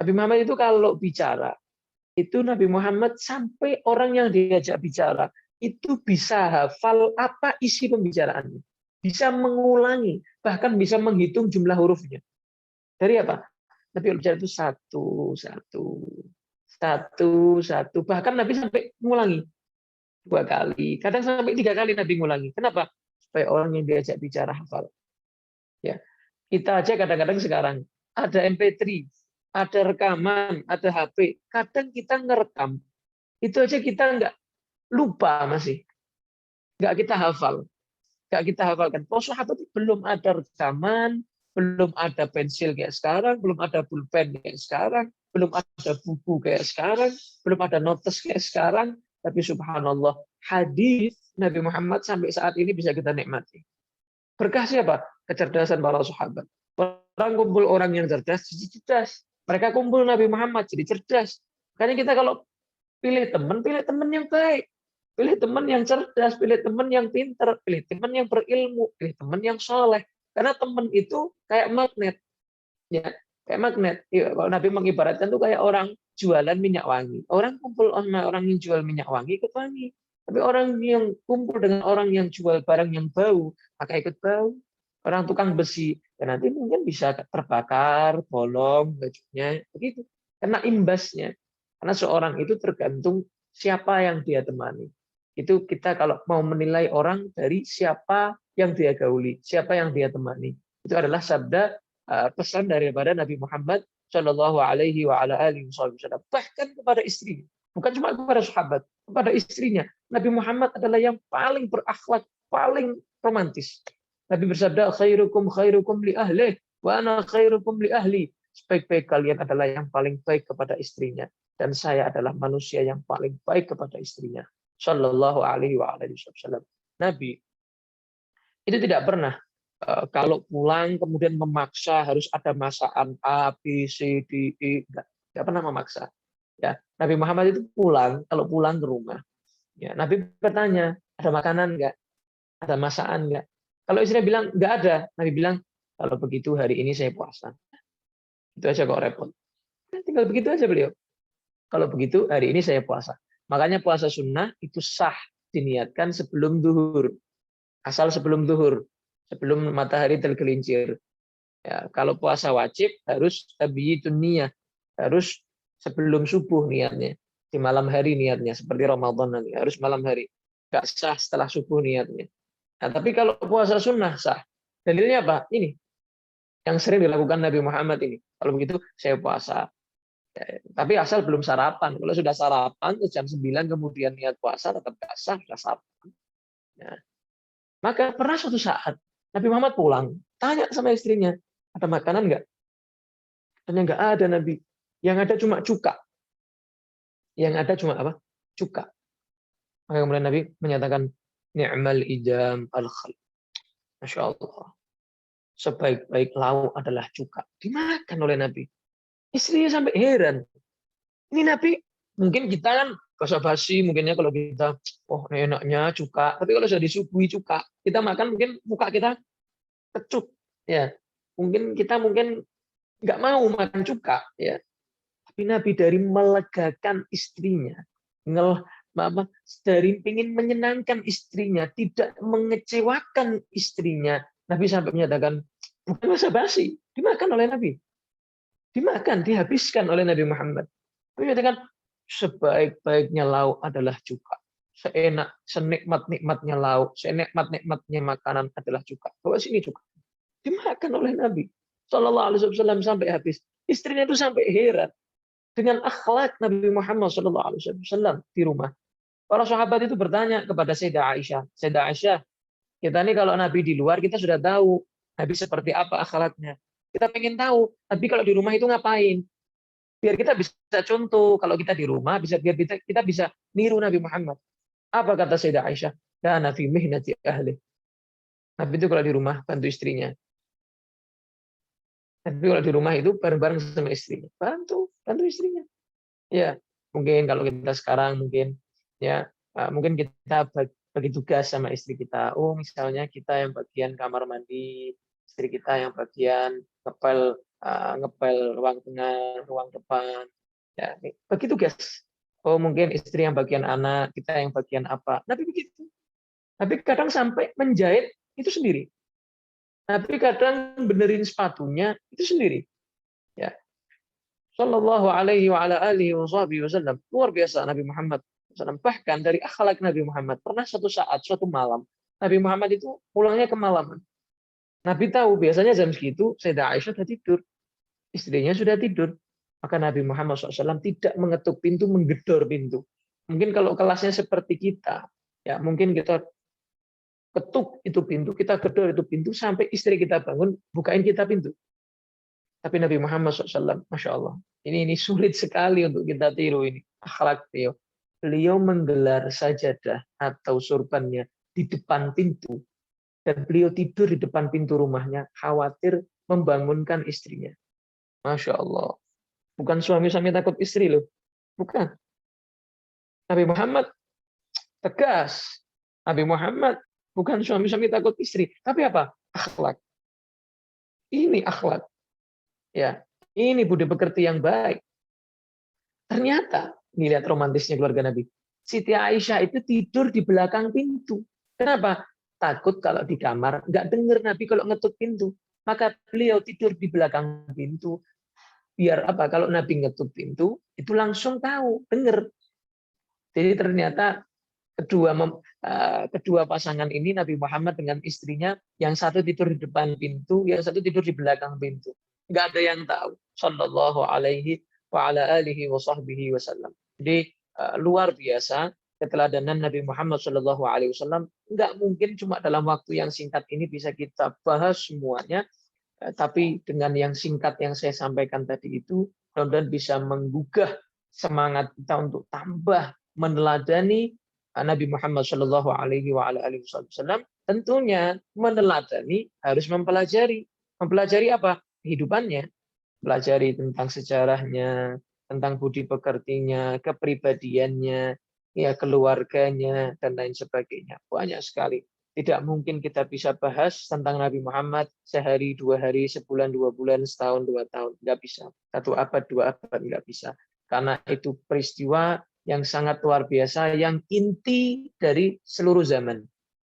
Nabi Muhammad itu kalau bicara, itu Nabi Muhammad sampai orang yang diajak bicara itu bisa hafal apa isi pembicaraannya, bisa mengulangi, bahkan bisa menghitung jumlah hurufnya. Dari apa? Nabi bicara itu satu, bahkan Nabi sampai mengulangi 2 kali, kadang sampai 3 kali Nabi mengulangi. Kenapa? Supaya orang yang diajak bicara hafal. Ya, kita aja kadang-kadang sekarang ada MP3, ada rekaman, ada HP, kadang kita ngerekam, itu aja kita nggak lupa masih, nggak kita hafal, nggak kita hafalkan. Oh, sahabat belum ada rekaman, belum ada pensil kayak sekarang, belum ada pulpen kayak sekarang, belum ada buku kayak sekarang, belum ada notes kayak sekarang. Tapi subhanallah, hadis Nabi Muhammad sampai saat ini bisa kita nikmati. Berkah siapa? Kecerdasan para sahabat. Orang kumpul orang yang cerdas, jadi cerdas. Mereka kumpul Nabi Muhammad, jadi cerdas. Makanya kita kalau pilih teman yang baik. Pilih teman yang cerdas, pilih teman yang pintar, pilih teman yang berilmu, pilih teman yang soleh. Karena teman itu kayak magnet. Ya, kayak magnet. Kalau Nabi mengibaratkan itu kayak orang jualan minyak wangi. Orang kumpul sama orang yang jual minyak wangi, ikut wangi. Tapi orang yang kumpul dengan orang yang jual barang yang bau, maka ikut bau. Orang tukang besi, ya nanti mungkin bisa terbakar, bolong, bajunya, begitu. Karena imbasnya. Karena seorang itu tergantung siapa yang dia temani. Itu kita kalau mau menilai orang dari siapa yang dia gauli, siapa yang dia temani. Itu adalah sabda pesan daripada Nabi Muhammad Shallallahu Alaihi Wasallam. Bahkan kepada istri, bukan cuma kepada sahabat, kepada istrinya. Nabi Muhammad adalah yang paling berakhlak, paling romantis. Nabi bersabda, khairukum khairukum li ahlih, wa ana khairukum li ahli. Sebaik-baik kalian adalah yang paling baik kepada istrinya, dan saya adalah manusia yang paling baik kepada istrinya. Shallallahu Alaihi Wasallam. Nabi itu tidak pernah kalau pulang kemudian memaksa harus ada masakan A, B, C, D, E, tidak pernah memaksa. Ya, Nabi Muhammad itu pulang, kalau pulang ke rumah, ya, Nabi bertanya, ada makanan nggak? Ada masakan nggak? Kalau istrinya bilang nggak ada, Nabi bilang, kalau begitu hari ini saya puasa. Itu aja kok repot. Tinggal begitu aja beliau. Kalau begitu hari ini saya puasa. Makanya puasa sunnah itu sah diniatkan sebelum duhur. Asal sebelum duhur. Sebelum matahari tergelincir. Ya, kalau puasa wajib harus tabiyitun niyah, harus sebelum subuh niatnya, di malam hari niatnya, seperti Ramadan nanti harus malam hari, nggak sah setelah subuh niatnya. Nah, tapi kalau puasa sunnah sah. Dalilnya apa? Ini yang sering dilakukan Nabi Muhammad ini. Kalau begitu saya puasa. Ya, tapi asal belum sarapan. Kalau sudah sarapan jam 9 kemudian niat puasa tetap nggak sah, sudah sarapan. Ya. Maka pernah suatu saat Nabi Muhammad pulang, tanya sama istrinya, ada makanan nggak? Tanya nggak ada Nabi. Yang ada cuma cuka. Yang ada cuma apa? Cuka. Maka kemudian Nabi menyatakan, ni'mal idam al-khal. Masya Allah. Sebaik-baik lauk adalah cuka. Dimakan oleh Nabi. Istrinya sampai heran. Ini Nabi, mungkin kita kan basa-basi, mungkinnya kalau kita, oh ini enaknya cuka. Tapi kalau sudah disuguhi cuka, kita makan mungkin muka kita kecut. Ya, mungkin nggak mau makan cuka. Ya, tapi Nabi dari melegakan istrinya, dari ingin menyenangkan istrinya, tidak mengecewakan istrinya, Nabi sampai menyatakan bukan basa-basi, dimakan oleh Nabi, dihabiskan oleh Nabi Muhammad. Nabi menyatakan sebaik-baiknya lauk adalah cuka, senikmat-nikmatnya lauk, senikmat-nikmatnya makanan adalah cuka. Bawa sini cuka, dimakan oleh Nabi Shallallahu Alaihi Wasallam sampai habis. Istrinya itu sampai heran dengan akhlak Nabi Muhammad Shallallahu Alaihi Wasallam di rumah. Para sahabat itu bertanya kepada Sayyidah Aisyah, Sayyidah Aisyah, kita ini kalau Nabi di luar kita sudah tahu Nabi seperti apa akhlaknya. Kita pengen tahu, Nabi kalau di rumah itu ngapain? Biar kita bisa contoh kalau kita di rumah, biar kita bisa niru Nabi Muhammad. Apa kata Sayyidah Aisyah? Dan Nabi mihnati ahli. Nabi itu kalau di rumah bantu istrinya. Tapi kalau di rumah itu bareng-bareng sama istrinya, bantu istrinya. Ya, mungkin kalau kita sekarang mungkin ya mungkin kita bagi tugas sama istri kita. Oh, misalnya kita yang bagian kamar mandi, istri kita yang bagian ngepel ruang tengah, ruang depan. Ya, bagi tugas. Oh, mungkin istri yang bagian anak, kita yang bagian apa. Tapi begitu. Tapi kadang sampai menjahit itu sendiri. Tapi kadang benerin sepatunya itu sendiri. Ya. Sallallahu alaihi wa ala alihi wasallam. Luar biasa Nabi Muhammad SAW. Bahkan dari akhlak Nabi Muhammad, pernah suatu saat, suatu malam, Nabi Muhammad itu pulangnya kemalaman. Nabi tahu biasanya jam segitu Sayyidah Aisyah sudah tidur, istrinya sudah tidur. Maka Nabi Muhammad SAW tidak mengetuk pintu, menggedor pintu. Mungkin kalau kelasnya seperti kita, ya mungkin kita ketuk itu pintu, kita gedor itu pintu sampai istri kita bangun, bukain kita pintu. Tapi Nabi Muhammad SAW, Masya Allah, ini sulit sekali untuk kita tiru ini. Akhlak beliau. Beliau menggelar sajadah atau surbannya di depan pintu. Dan beliau tidur di depan pintu rumahnya, khawatir membangunkan istrinya. Masya Allah. Bukan suami-suami takut istri loh. Bukan. Nabi Muhammad tegas. Nabi Muhammad bukan suami-suami takut istri. Tapi apa? Akhlak. Ini akhlak. Ya, ini budi pekerti yang baik. Ternyata, lihat romantisnya keluarga Nabi. Siti Aisyah itu tidur di belakang pintu. Kenapa? Takut kalau di kamar nggak dengar Nabi kalau ngetuk pintu. Maka beliau tidur di belakang pintu. Biar apa? Kalau Nabi ngetuk pintu, itu langsung tahu, dengar. Jadi ternyata kedua pasangan ini, Nabi Muhammad dengan istrinya, yang satu tidur di depan pintu, yang satu tidur di belakang pintu. Nggak ada yang tahu. Sallallahu alaihi wa ala alihi wa sahbihi wasallam. Jadi luar biasa keteladanan Nabi Muhammad Sallallahu Alaihi Wasallam. Nggak mungkin cuma dalam waktu yang singkat ini bisa kita bahas semuanya, tapi dengan yang singkat yang saya sampaikan tadi itu, mudah-mudahan bisa menggugah semangat kita untuk tambah meneladani Nabi Muhammad Shallallahu Alaihi Wasallam. Tentunya meneladani harus mempelajari apa kehidupannya, pelajari tentang sejarahnya, tentang budi pekertinya, kepribadiannya, ya keluarganya dan lain sebagainya. Banyak sekali. Tidak mungkin kita bisa bahas tentang Nabi Muhammad sehari, 2 hari, sebulan, 2 bulan, setahun, 2 tahun. Nggak bisa. 1 abad, 2 abad, nggak bisa. Karena itu peristiwa yang sangat luar biasa, yang inti dari seluruh zaman.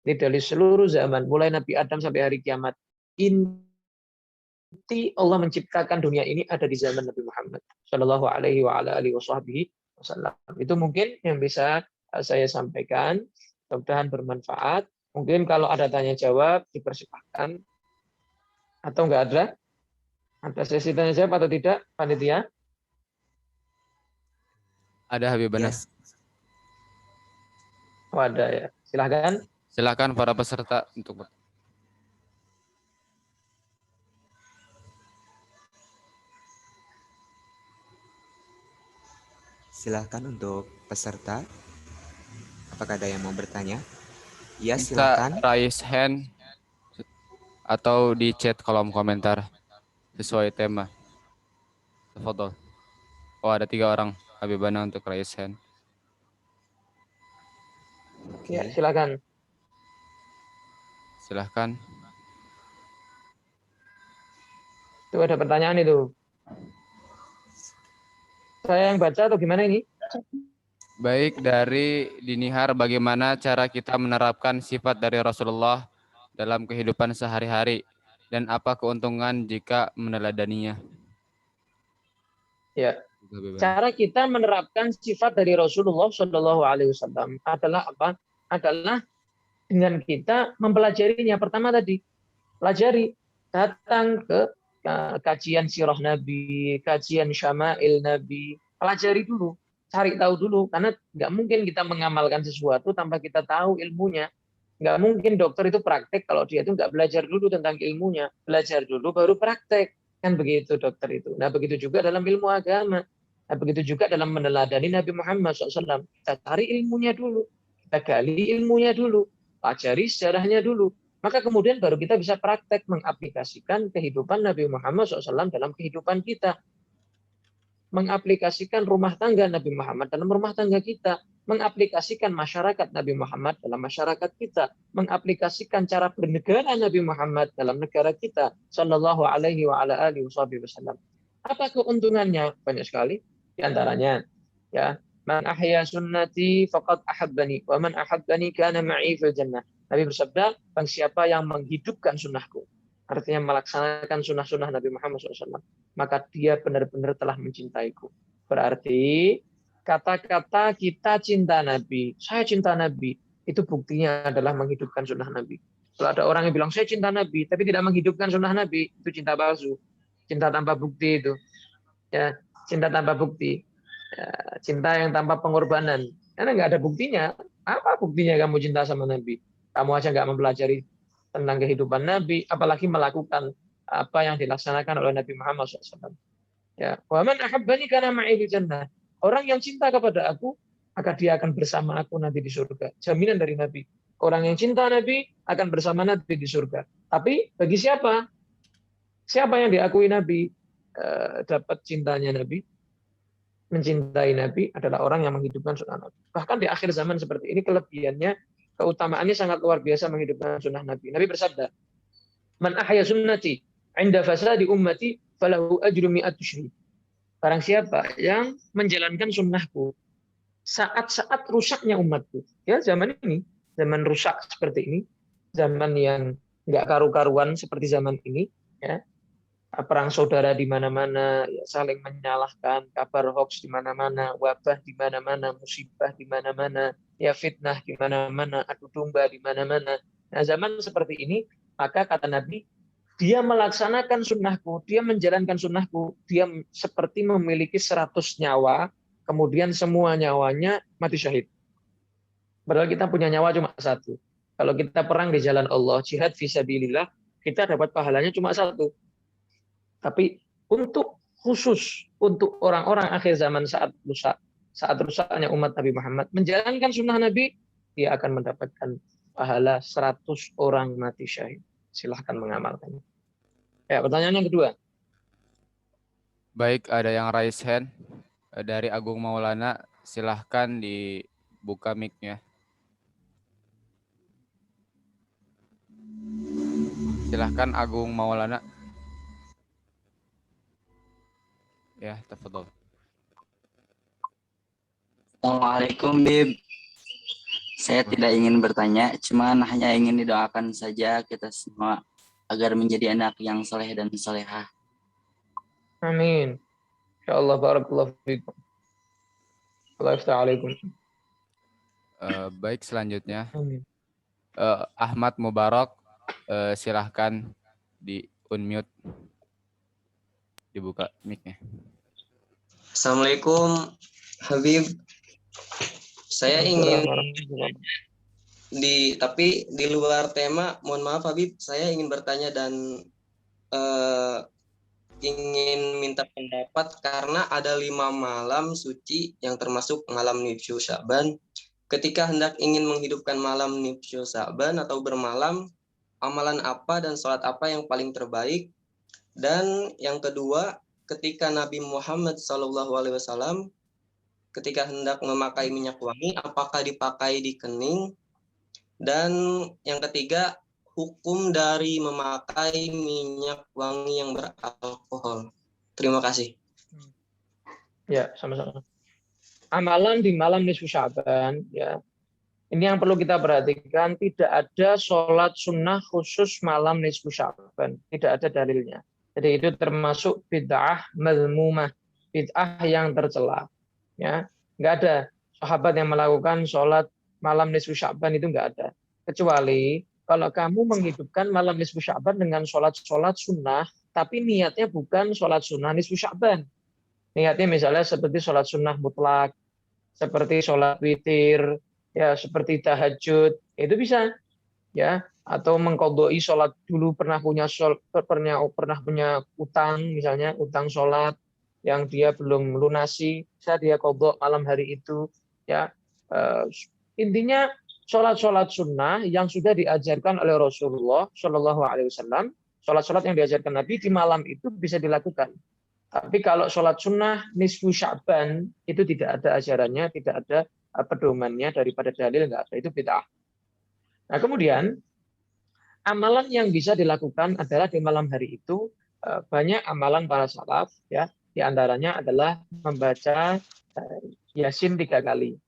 Ini dari seluruh zaman, mulai Nabi Adam sampai hari kiamat. Inti bukti Allah menciptakan dunia ini ada di zaman Nabi Muhammad Shallallahu Alaihi Wasallam. Itu mungkin yang bisa saya sampaikan. Mudah-mudahan bermanfaat. Mungkin kalau ada tanya jawab dipersilahkan atau enggak ada? Ada sesi tanya jawab atau tidak, panitia? Ada Habibana. Yes. Oh, ada ya. Silahkan. Silakan para peserta untuk Silahkan untuk peserta. Apakah ada yang mau bertanya? Ya, bisa silakan. raise hand atau di chat kolom komentar sesuai tema. Foto. Oh, ada 3 orang Habibana untuk raise hand. Ya, silakan. Silahkan. Itu ada pertanyaan itu. Saya yang baca atau gimana ini? Baik, dari Dinihar, bagaimana cara kita menerapkan sifat dari Rasulullah dalam kehidupan sehari-hari dan apa keuntungan jika meneladaninya? Ya. Cara kita menerapkan sifat dari Rasulullah Shallallahu Alaihi Wasallam adalah apa? Adalah dengan kita mempelajarinya. Pertama tadi, pelajari, datang ke kajian sirah Nabi, kajian syama'il Nabi, pelajari dulu, cari tahu dulu, karena nggak mungkin kita mengamalkan sesuatu tanpa kita tahu ilmunya. Nggak mungkin dokter itu praktek kalau dia itu nggak belajar dulu tentang ilmunya, belajar dulu baru praktek, kan begitu dokter itu. Nah begitu juga dalam ilmu agama. Nah, begitu juga dalam meneladani Nabi Muhammad SAW. Kita cari ilmunya dulu, kita gali ilmunya dulu, pelajari sejarahnya dulu. Maka kemudian baru kita bisa praktek mengaplikasikan kehidupan Nabi Muhammad SAW dalam kehidupan kita. Mengaplikasikan rumah tangga Nabi Muhammad dalam rumah tangga kita. Mengaplikasikan masyarakat Nabi Muhammad dalam masyarakat kita. Mengaplikasikan cara bernegara Nabi Muhammad dalam negara kita. Sallallahu alaihi wa ala alihi wasallam. Apa keuntungannya? Banyak sekali. Di antaranya, ya, man ahya sunnati faqad ahabbani wa man ahabbani kana ma'i fil jannah. Nabi bersabda, bang siapa yang menghidupkan sunnahku, artinya melaksanakan sunnah-sunnah Nabi Muhammad SAW, maka dia benar-benar telah mencintaiku. Berarti kata-kata kita cinta Nabi, saya cinta Nabi, itu buktinya adalah menghidupkan sunnah Nabi. Kalau ada orang yang bilang saya cinta Nabi, tapi tidak menghidupkan sunnah Nabi, itu cinta palsu, cinta tanpa bukti itu. Ya, cinta tanpa bukti, ya, cinta yang tanpa pengorbanan, karena nggak ada buktinya. Apa buktinya kamu cinta sama Nabi? Kamu aja nggak mempelajari tentang kehidupan Nabi, apalagi melakukan apa yang dilaksanakan oleh Nabi Muhammad SAW. Ya, wa man ahabbani kana ma'i fil jannah. Orang yang cinta kepada aku, maka dia akan bersama aku nanti di surga. Jaminan dari Nabi. Orang yang cinta Nabi akan bersama Nabi di surga. Tapi bagi siapa? Siapa yang diakui Nabi dapat cintanya Nabi, mencintai Nabi adalah orang yang menghidupkan sunnah Nabi. Bahkan di akhir zaman seperti ini kelebihannya, keutamaannya sangat luar biasa menghidupkan sunnah Nabi. Nabi bersabda, "Man ahya sunnati 'inda fasadi ummati falahu ajru mi'atu syahid." Barang siapa yang menjalankan sunnahku saat-saat rusaknya umatku. Ya, zaman ini, zaman rusak seperti ini, zaman yang nggak karu-karuan seperti zaman ini, ya, perang saudara di mana-mana, ya, saling menyalahkan, kabar hoax di mana-mana, wabah di mana-mana, musibah di mana-mana, ya fitnah di mana-mana, adu domba di mana-mana. Nah, zaman seperti ini, maka kata Nabi, dia melaksanakan sunnahku, dia menjalankan sunnahku, dia seperti memiliki 100 nyawa, kemudian semua nyawanya mati syahid. Padahal kita punya nyawa cuma 1. Kalau kita perang di jalan Allah, jihad fisabilillah, kita dapat pahalanya cuma 1. Tapi untuk khusus untuk orang-orang akhir zaman saat rusaknya umat Nabi Muhammad, menjalankan sunnah Nabi, dia akan mendapatkan pahala 100 orang mati syahid. Silahkan mengamalkannya. Ya, pertanyaan yang kedua. Baik, ada yang raise hand dari Agung Maulana. Silahkan dibuka mic-nya. Silahkan Agung Maulana. Ya, tafadhol. Assalamualaikum, Bib. Saya tidak ingin bertanya, cuman hanya ingin didoakan saja kita semua agar menjadi anak yang soleh dan solehah. Amin. Insyaallah barakallahu fikum. Allah yaftah alaikum. Baik, selanjutnya Amin. Ahmad Mubarak, silahkan di unmute, dibuka mic-nya. Assalamualaikum Habib. Saya ingin tapi di luar tema, mohon maaf Habib, saya ingin bertanya dan ingin minta pendapat karena ada 5 malam suci yang termasuk malam Nisfu Sya'ban. Ketika hendak ingin menghidupkan malam Nisfu Sya'ban atau bermalam, amalan apa dan sholat apa yang paling terbaik? Dan yang kedua, ketika Nabi Muhammad SAW ketika hendak memakai minyak wangi, apakah dipakai di kening? Dan yang ketiga, hukum dari memakai minyak wangi yang beralkohol. Terima kasih. Ya, sama-sama. Amalan di malam nisfu Sya'ban, ya. Ini yang perlu kita perhatikan, tidak ada sholat sunnah khusus malam nisfu Sya'ban, tidak ada dalilnya. Jadi itu termasuk bid'ah mazmumah, bid'ah yang tercela. Ya, nggak ada sahabat yang melakukan sholat malam nisfu Sya'ban, itu nggak ada. Kecuali kalau kamu menghidupkan malam nisfu Sya'ban dengan sholat sunnah, tapi niatnya bukan sholat sunnah nisfu Sya'ban. Niatnya misalnya seperti sholat sunnah mutlak, seperti sholat witir, ya seperti tahajud, itu bisa, ya. Atau mengqadai sholat dulu pernah punya utang, misalnya utang sholat yang dia belum lunasi, bisa dia qadha malam hari itu, ya. Intinya sholat sunnah yang sudah diajarkan oleh Rasulullah Shallallahu Alaihi Wasallam, sholat yang diajarkan Nabi di malam itu bisa dilakukan. Tapi kalau sholat sunnah nisfu Sya'ban itu tidak ada ajarannya, tidak ada pedomannya daripada dalil, nggak ada, itu bid'ah. Nah kemudian amalan yang bisa dilakukan adalah di malam hari itu banyak amalan para salaf, ya, di antaranya adalah membaca Yasin 3 kali.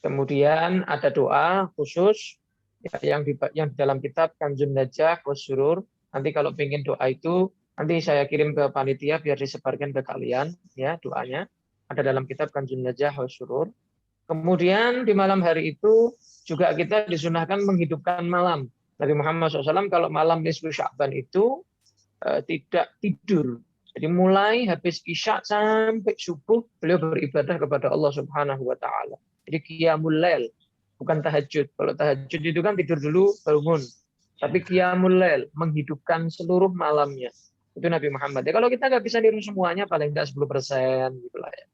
Kemudian ada doa khusus ya, yang di dalam kitab Kanzun Najah Wasurur. Nanti kalau pengen doa itu nanti saya kirim ke panitia biar disebarkan ke kalian, ya, doanya ada dalam kitab Kanzun Najah Wasurur. Kemudian di malam hari itu juga kita disunahkan menghidupkan malam. Nabi Muhammad SAW kalau malam nisfu Sya'ban itu tidak tidur. Jadi mulai habis Isya sampai subuh beliau beribadah kepada Allah Subhanahu wa taala. Jadi qiyamul lail, bukan tahajud. Kalau tahajud itu kan tidur dulu bangun. Tapi qiyamul lail, menghidupkan seluruh malamnya. Itu Nabi Muhammad. Ya, kalau kita nggak bisa niru semuanya, paling nggak 10%, gitu lah ya.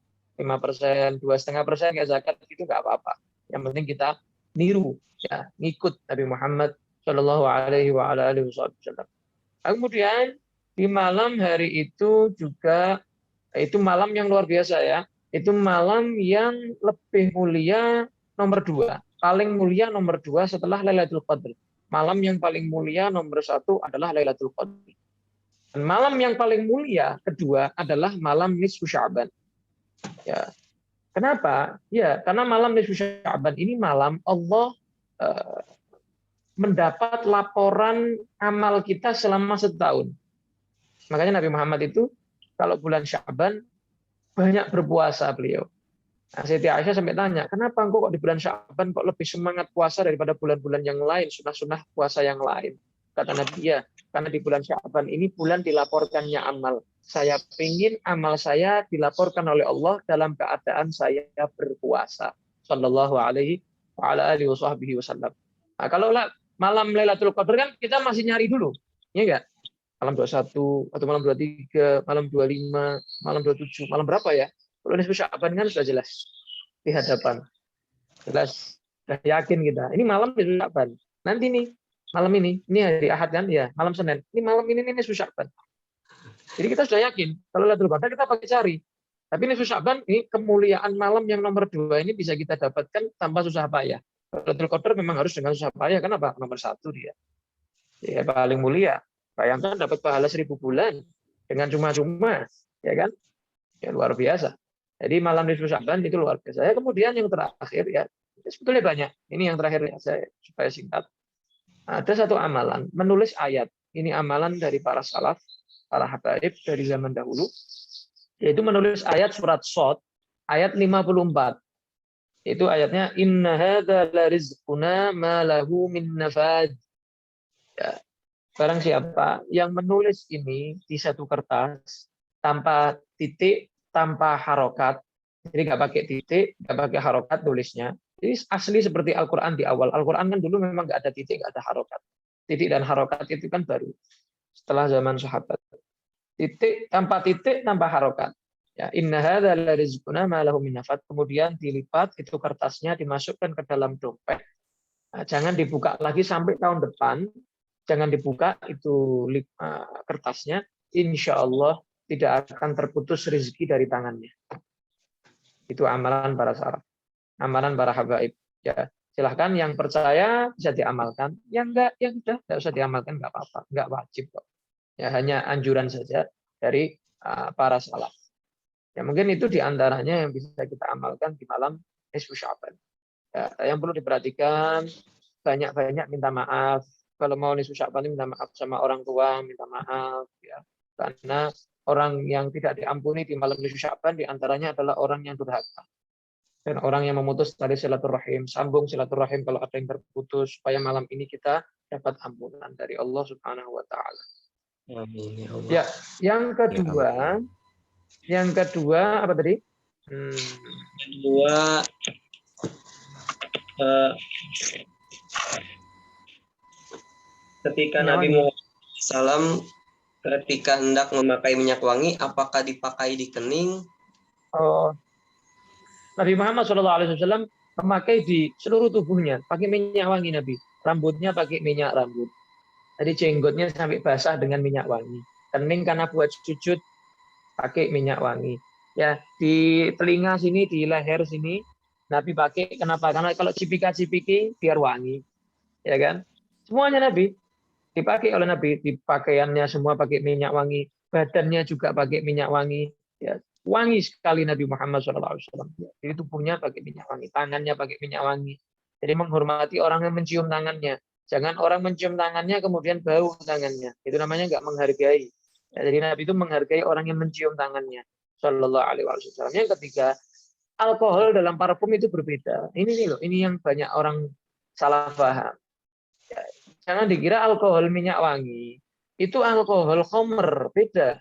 5%, 2,5% kayak zakat, itu nggak apa-apa. Yang penting kita niru, ya, ngikut Nabi Muhammad Shallallahu Alaihi Wasallam. Kemudian di malam hari itu juga, itu malam yang luar biasa, ya. Itu malam yang lebih mulia nomor 2. Paling mulia nomor 2 setelah Lailatul Qadar. Malam yang paling mulia nomor 1 adalah Lailatul Qadar. Dan malam yang paling mulia kedua adalah malam nisfu Sya'ban. Ya. Kenapa? Ya, karena malam nisfu Sya'ban ini malam Allah mendapat laporan amal kita selama setahun. Makanya Nabi Muhammad itu kalau bulan Sya'ban banyak berpuasa beliau. Nah, Siti Aisyah sampai tanya, kenapa engkau kok di bulan Sya'ban kok lebih semangat puasa daripada bulan-bulan yang lain, sunnah-sunnah puasa yang lain? Kata Nabi, ya, karena di bulan Sya'ban ini bulan dilaporkannya amal. Saya ingin amal saya dilaporkan oleh Allah dalam keadaan saya berpuasa. Sallallahu alaihi wa ala alihi wasallam. Nah, kalau malam Lailatul Qadar kan kita masih nyari dulu, ya enggak? Malam 21 atau malam 23, malam 25, malam 27, malam berapa ya? Kalau nisfu Sya'ban kan sudah jelas di hadapan. Jelas, sudah yakin kita. Ini malam nisfu Sya'ban. Nanti nih, malam ini hari Ahad kan ya, malam Senin. Ini malam ini nisfu Sya'ban. Jadi kita sudah yakin kalau Lailatul Qadar kita pakai cari. Tapi nisfu Sya'ban ini kemuliaan malam yang nomor 2 ini bisa kita dapatkan tanpa susah payah. Lailatul Qadar memang harus dengan susah payah, kenapa? Nomor 1 dia. Ya paling mulia. Bayangkan dapat pahala 1000 bulan dengan cuma-cuma, ya kan? Ya luar biasa. Jadi malam nisfu Sya'ban itu luar biasa. Ya, kemudian yang terakhir, ya sebetulnya banyak. Ini yang terakhir ya, saya supaya singkat. Ada satu amalan, menulis ayat. Ini amalan dari para salaf, para habaib dari zaman dahulu, yaitu menulis ayat surat Shad, ayat 54. Itu ayatnya, inna hadza la rizquna ma lahu min nafad. Ya. Barang siapa yang menulis ini di satu kertas tanpa titik, tanpa harokat, jadi nggak pakai titik, nggak pakai harokat tulisnya. Jadi asli seperti Al-Quran di awal. Al-Quran kan dulu memang nggak ada titik, nggak ada harokat. Titik dan harokat itu kan baru setelah zaman sahabat. Titik tanpa harokat. Ya, inna hadza la rizquna ma lahu min nafad. Kemudian dilipat itu kertasnya, dimasukkan ke dalam dompet. Nah, jangan dibuka lagi sampai tahun depan. Jangan dibuka itu kertasnya. Insya Allah tidak akan terputus rezeki dari tangannya. Itu amalan para salaf, amalan para habaib. Ya, silahkan yang percaya bisa diamalkan, yang enggak, ya sudah, enggak usah diamalkan, enggak apa-apa, enggak wajib kok. Ya, hanya anjuran saja dari para salaf. Ya, mungkin itu diantaranya yang bisa kita amalkan di malam nisfu Sya'ban. Ya, yang perlu diperhatikan, banyak-banyak minta maaf. Kalau mau nisfu Sya'ban minta maaf sama orang tua, minta maaf. Ya, karena orang yang tidak diampuni di malam nisfu Sya'ban diantaranya adalah orang yang durhaka. Dan orang yang memutus tali silaturahim, sambung silaturahim kalau ada yang terputus, supaya malam ini kita dapat ampunan dari Allah Subhanahu wa Ta'ala. Amin, ya Allah. Ya, yang kedua apa tadi? Kedua, ketika Nabi Muhammad SAW ketika hendak memakai minyak wangi, apakah dipakai di kening? Oh, Nabi Muhammad SAW memakai di seluruh tubuhnya, pakai minyak wangi Nabi. Rambutnya pakai minyak rambut. Jadi jenggotnya sampai basah dengan minyak wangi. Kening karena buat sujud pakai minyak wangi. Ya, di telinga sini, di leher sini, Nabi pakai. Kenapa? Karena kalau cipika-cipiki biar wangi, ya kan? Semuanya Nabi dipakai oleh Nabi. Di pakaiannya semua pakai minyak wangi, badannya juga pakai minyak wangi. Ya, wangi sekali Nabi Muhammad SAW. Jadi tubuhnya pakai minyak wangi, tangannya pakai minyak wangi. Jadi menghormati orang yang mencium tangannya. Jangan orang mencium tangannya kemudian bau tangannya. Itu namanya nggak menghargai. Ya, jadi Nabi itu menghargai orang yang mencium tangannya. Sallallahu Alaihi Wasallam. Yang ketiga, alkohol dalam parfum itu berbeda. Ini nih loh, ini yang banyak orang salah paham. Ya, jangan dikira alkohol minyak wangi itu alkohol khamr, beda.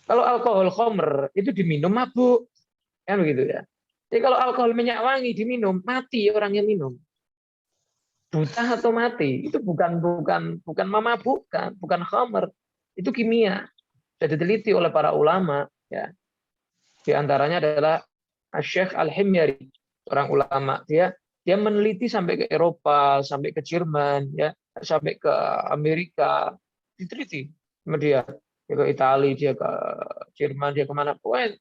Kalau alkohol khamr itu diminum mabuk, kan begitu ya. Jadi kalau alkohol minyak wangi diminum mati orang yang minum. Buta atau mati itu bukan memabukkan, bukan khamr, itu kimia. Sudah diteliti oleh para ulama, ya. Di antaranya adalah Syekh Al-Himyari, orang ulama. Dia meneliti sampai ke Eropa, sampai ke Jerman, ya, sampai ke Amerika, diteliti sama dia ke Italia, dia ke Jerman, dia kemana. Pokoknya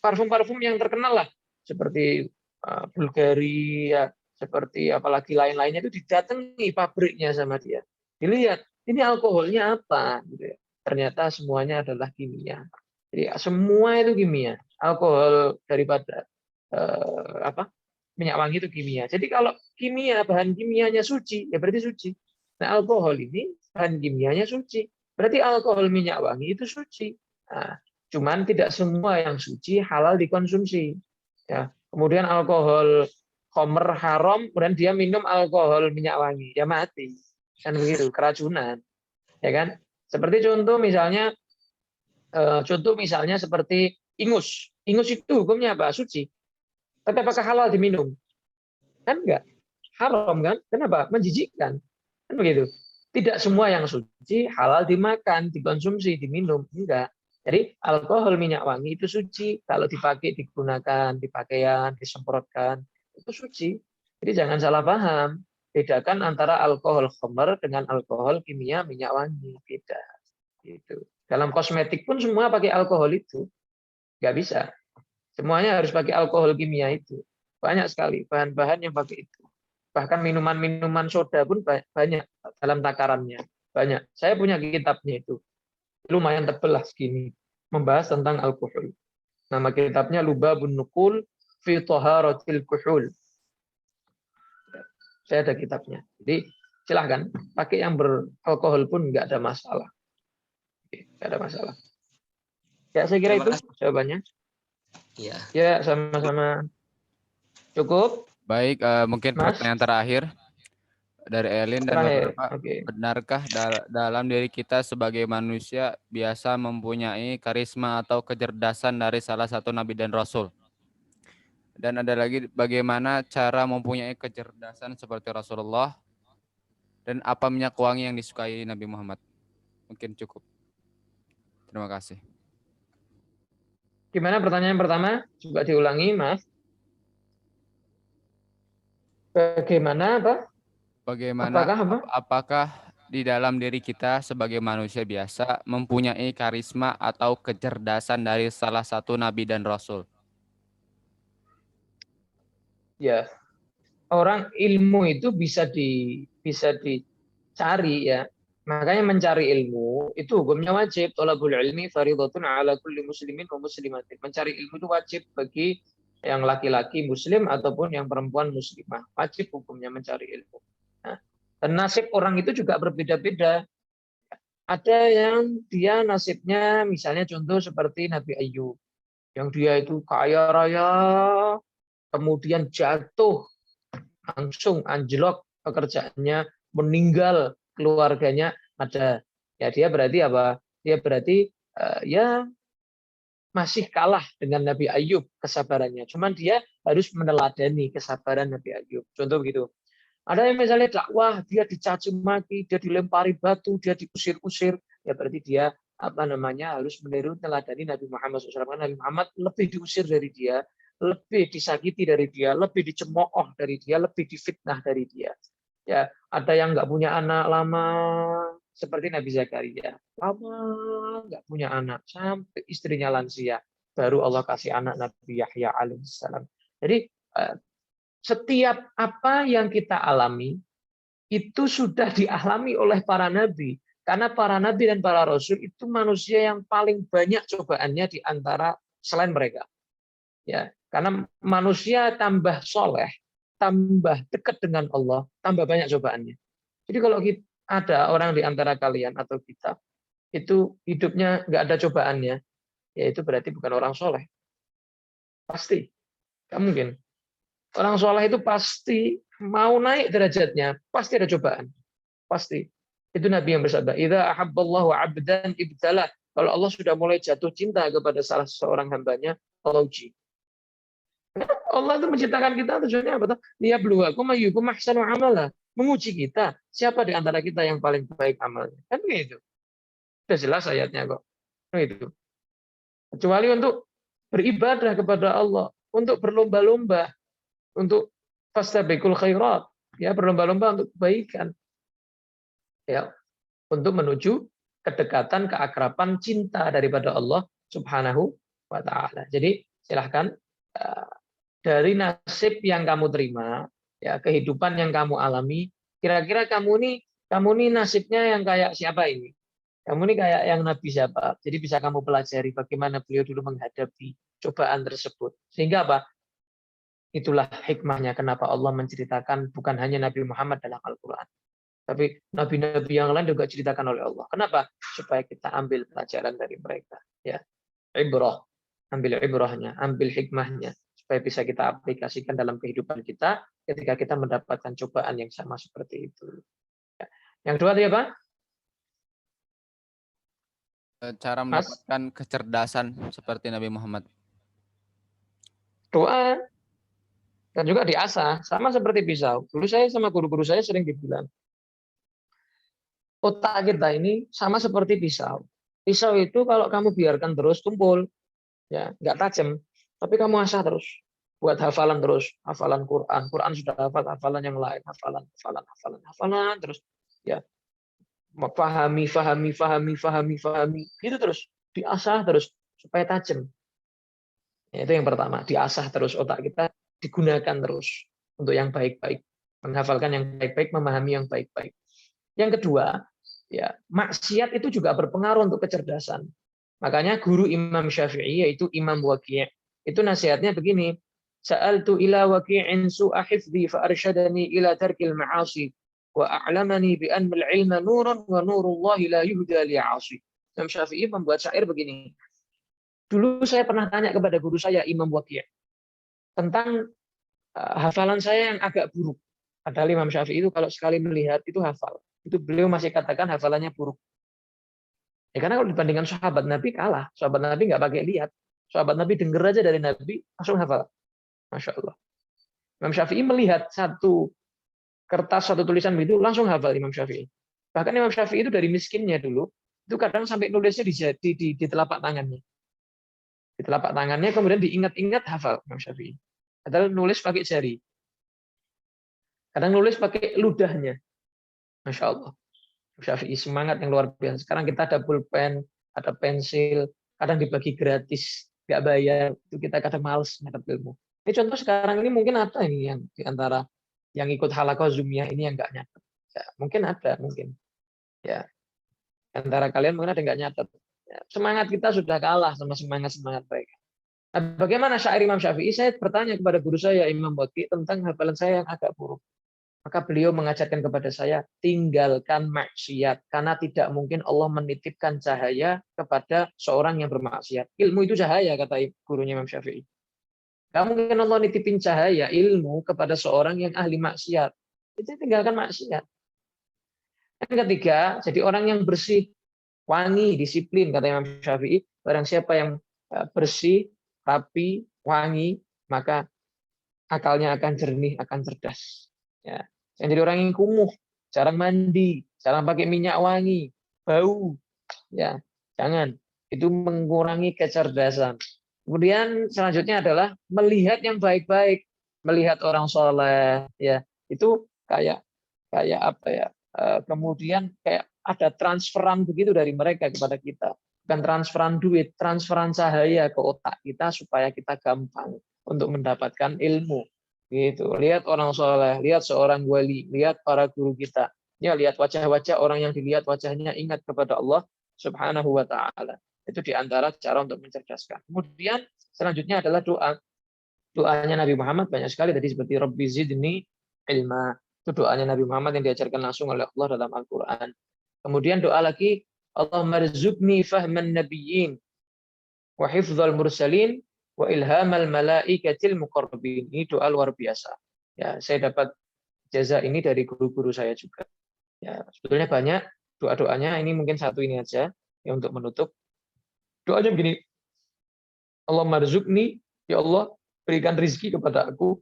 parfum-parfum yang terkenal lah, seperti Bulgaria, seperti apalagi lain-lainnya itu didatangi pabriknya sama dia. Dilihat, ini alkoholnya apa? Gitu ya. Ternyata semuanya adalah kimia. Jadi semua itu kimia. Alkohol daripada minyak wangi itu kimia. Jadi kalau kimia, bahan kimianya suci, ya berarti suci. Nah, alkohol ini bahan kimianya suci. Berarti alkohol minyak wangi itu suci. Nah, cuman tidak semua yang suci halal dikonsumsi. Ya. Kemudian alkohol khamr haram, kemudian dia minum alkohol minyak wangi, ya mati. Kan begitu, keracunan. Ya kan? Seperti contoh misalnya seperti ingus. Ingus itu hukumnya apa? Suci. Tapi apakah halal diminum? Kan enggak. Haram kan? Kenapa? Menjijikkan. Kan begitu. Tidak semua yang suci halal dimakan, dikonsumsi, diminum. Enggak. Jadi alkohol minyak wangi itu suci. Kalau dipakai, digunakan, di pakaian, disemprotkan, itu suci. Jadi jangan salah paham. Bedakan antara alkohol khamr dengan alkohol kimia minyak wangi. Beda. Gitu. Dalam kosmetik pun semua pakai alkohol itu. Nggak bisa. Semuanya harus pakai alkohol kimia itu. Banyak sekali bahan-bahan yang pakai itu. Bahkan minuman-minuman soda pun banyak dalam takarannya. Banyak. Saya punya kitabnya itu. Lumayan tebal lah segini. Membahas tentang alkohol. Nama kitabnya Lubabun Nuqul fi Taharatil Kuhul. Saya ada kitabnya. Jadi silahkan pakai yang beralkohol pun nggak ada masalah. Oke, nggak ada masalah. Ya saya kira Terima itu kasih. jawabannya. Ya. Ya sama-sama. Cukup, Baik, mungkin Mas. pertanyaan terakhir dari Elin dan Terakhir. Bapak. Oke. Benarkah dalam diri kita sebagai manusia biasa mempunyai karisma atau kecerdasan dari salah satu nabi dan rasul? Dan ada lagi, bagaimana cara mempunyai kecerdasan seperti Rasulullah, dan apa minyak wangi yang disukai Nabi Muhammad? Mungkin cukup. Terima kasih. Gimana pertanyaan pertama? Coba diulangi, Mas. Bagaimana apa? Bagaimana Apakah apa? apakah di dalam diri kita sebagai manusia biasa mempunyai karisma atau kecerdasan dari salah satu nabi dan rasul? Ya, orang ilmu itu bisa dicari ya. Makanya mencari ilmu itu hukumnya wajib. Thalabul ilmi fardhatun ala kulli muslimin wa muslimatin. Mencari ilmu itu wajib bagi yang laki-laki muslim ataupun yang perempuan muslimah. Wajib hukumnya mencari ilmu. Nah, dan nasib orang itu juga berbeda-beda. Ada yang dia nasibnya misalnya contoh seperti Nabi Ayub. Yang dia itu kaya raya, kemudian jatuh, langsung anjlok pekerjaannya, meninggal keluarganya ada. Ya dia berarti apa? Dia berarti ya masih kalah dengan Nabi Ayub kesabarannya. Cuman dia harus meneladani kesabaran Nabi Ayub. Contoh begitu. Ada yang misalnya dakwah, dia dicaci maki, dia dilempari batu, dia diusir-usir, ya berarti dia apa namanya harus meniru teladani Nabi Muhammad SAW. Nabi Muhammad lebih diusir dari dia, lebih disakiti dari dia, lebih dicemooh dari dia, lebih difitnah dari dia. Ya, ada yang nggak punya anak lama seperti Nabi Zakaria, lama nggak punya anak sampai istrinya lansia, baru Allah kasih anak Nabi Yahya alaihissalam. Jadi setiap apa yang kita alami itu sudah dialami oleh para nabi, karena para nabi dan para rasul itu manusia yang paling banyak cobaannya di antara selain mereka. Ya, karena manusia tambah soleh, tambah dekat dengan Allah, tambah banyak cobaannya. Jadi kalau ada orang di antara kalian atau kita itu hidupnya nggak ada cobaannya, ya itu berarti bukan orang soleh. Pasti, nggak mungkin. Orang soleh itu pasti mau naik derajatnya, pasti ada cobaan. Pasti. Itu Nabi yang bersabda, "Idza ahabballahu 'abdan ibtala." Kalau Allah sudah mulai jatuh cinta kepada salah seorang hambanya, Allah uji. Allah itu menciptakan kita tujuannya apa? Liyabluwakum ayyukum ahsanu amala. Menguji kita, siapa di antara kita yang paling baik amalnya. Kan begitu. Sudah jelas ayatnya kok. Begitu. Kecuali untuk beribadah kepada Allah, untuk berlomba-lomba, untuk fastabiqul khairat, ya berlomba-lomba untuk kebaikan, ya untuk menuju kedekatan, keakraban, cinta daripada Allah Subhanahu wa Ta'ala. Jadi silahkan dari nasib yang kamu terima, ya kehidupan yang kamu alami, kira-kira kamu nih nasibnya yang kayak siapa ini? Kamu ini kayak yang Nabi siapa? Jadi bisa kamu pelajari bagaimana beliau dulu menghadapi cobaan tersebut. Sehingga apa? Itulah hikmahnya kenapa Allah menceritakan bukan hanya Nabi Muhammad dalam Al-Quran, tapi nabi-nabi yang lain juga ceritakan oleh Allah. Kenapa? Supaya kita ambil pelajaran dari mereka. Ya, ibrah, ambil ibrahnya, ambil hikmahnya, supaya bisa kita aplikasikan dalam kehidupan kita ketika kita mendapatkan cobaan yang sama seperti itu. Ya. Yang kedua tadi apa? Cara mendapatkan kecerdasan seperti Nabi Muhammad. Doa. Dan juga diasah, sama seperti pisau. Dulu saya sama guru-guru saya sering dibilang, otak kita ini sama seperti pisau. Pisau itu kalau kamu biarkan terus tumpul, ya nggak tajam. Tapi kamu asah terus, buat hafalan terus, hafalan Quran. Quran sudah hafal, hafalan yang lain, hafalan terus. Ya, fahami. Gitu terus, diasah terus supaya tajam. Ya, itu yang pertama, diasah terus otak kita, digunakan terus untuk yang baik-baik, menghafalkan yang baik-baik, memahami yang baik-baik. Yang kedua, ya maksiat itu juga berpengaruh untuk kecerdasan. Makanya guru Imam Syafi'i yaitu Imam Waqi' itu nasihatnya begini, sa'altu ila waqi'in su'a hifdzi fa arsyadani ila tarkil ma'asi wa a'lamani bi anna al-'ilma nurun wa nurullahi la yuhda li'asi. Imam Syafi'i membuat syair begini. Dulu saya pernah tanya kepada guru saya Imam Waqi' tentang hafalan saya yang agak buruk. Padahal Imam Syafi'i itu kalau sekali melihat itu hafal. Itu beliau masih katakan hafalannya buruk. Ya, karena kalau dibandingkan sahabat Nabi kalah. Sahabat Nabi nggak pakai lihat. Sahabat Nabi dengar aja dari Nabi, langsung hafal. Masya Allah. Imam Syafi'i melihat satu kertas, satu tulisan itu, langsung hafal Imam Syafi'i. Bahkan Imam Syafi'i itu dari miskinnya dulu, itu kadang sampai nulisnya di telapak tangannya. Di telapak tangannya, kemudian diingat-ingat hafal Imam Syafi'i. Padahal nulis pakai jari. Kadang nulis pakai ludahnya. Masya Allah. Syafi'i semangat yang luar biasa. Sekarang kita ada pulpen, ada pensil, kadang dibagi gratis, nggak bayar. Itu kita kadang males nyatet ilmu. Ini contoh sekarang ini mungkin ada ini yang di antara yang ikut halaqah Zoom-nya ini yang nggak nyatet. Ya, mungkin ada, mungkin. Ya, antara kalian mungkin ada nggak nyatet. Ya, semangat kita sudah kalah sama semangat mereka. Nah, bagaimana syair Imam Syafi'i? Saya bertanya kepada guru saya Imam Waqi' tentang hafalan saya yang agak buruk. Maka beliau mengajarkan kepada saya, tinggalkan maksiat. Karena tidak mungkin Allah menitipkan cahaya kepada seorang yang bermaksiat. Ilmu itu cahaya, kata gurunya Imam Syafi'i. Tidak mungkin Allah nitipin cahaya, ilmu kepada seorang yang ahli maksiat. Itu tinggalkan maksiat. Yang ketiga, jadi orang yang bersih, wangi, disiplin, kata Imam Syafi'i. Barang siapa yang bersih, rapi, wangi, maka akalnya akan jernih, akan cerdas. Ya. Yang jadi orang yang kumuh, jarang mandi, jarang pakai minyak wangi, bau, ya jangan. Itu mengurangi kecerdasan. Kemudian selanjutnya adalah melihat yang baik-baik, melihat orang soleh, ya itu kayak apa ya? Kemudian kayak ada transferan begitu dari mereka kepada kita, bukan transferan duit, transferan cahaya ke otak kita supaya kita gampang untuk mendapatkan ilmu. Gitu. Lihat orang soleh, lihat seorang wali, lihat para guru kita. Ya, lihat wajah-wajah orang yang dilihat wajahnya ingat kepada Allah Subhanahu wa taala. Itu diantara cara untuk mencerdaskan. Kemudian selanjutnya adalah doa. Doanya Nabi Muhammad banyak sekali tadi seperti Rabbi zidni ilma. Itu doanya Nabi Muhammad yang diajarkan langsung oleh Allah dalam Al-Qur'an. Kemudian doa lagi, Allahumma rzuqni fahman nabiyyin wa hifdzal mursalin wa ilhamal malaikatil muqarrabin. Ini doa luar biasa. Ya, saya dapat jaza ini dari guru-guru saya juga. Ya, sebetulnya banyak doa-doanya, ini mungkin satu ini aja ya untuk menutup. Doanya begini. Allahumma rzuqni, ya Allah, berikan rizki kepada aku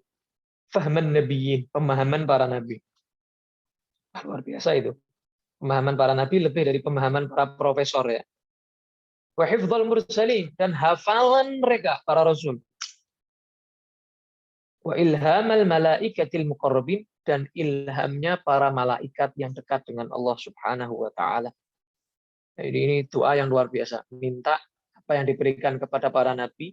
fahman nabiyyin, pemahaman para nabi. Luar biasa itu. Pemahaman para nabi lebih dari pemahaman para profesor ya. Wa hifdzal mursalin, dan hafalan mereka para rasul. Wa ilhamal malaikatil muqarrabin, dan ilhamnya para malaikat yang dekat dengan Allah Subhanahu wa taala. Jadi ini doa yang luar biasa. Minta apa yang diberikan kepada para nabi,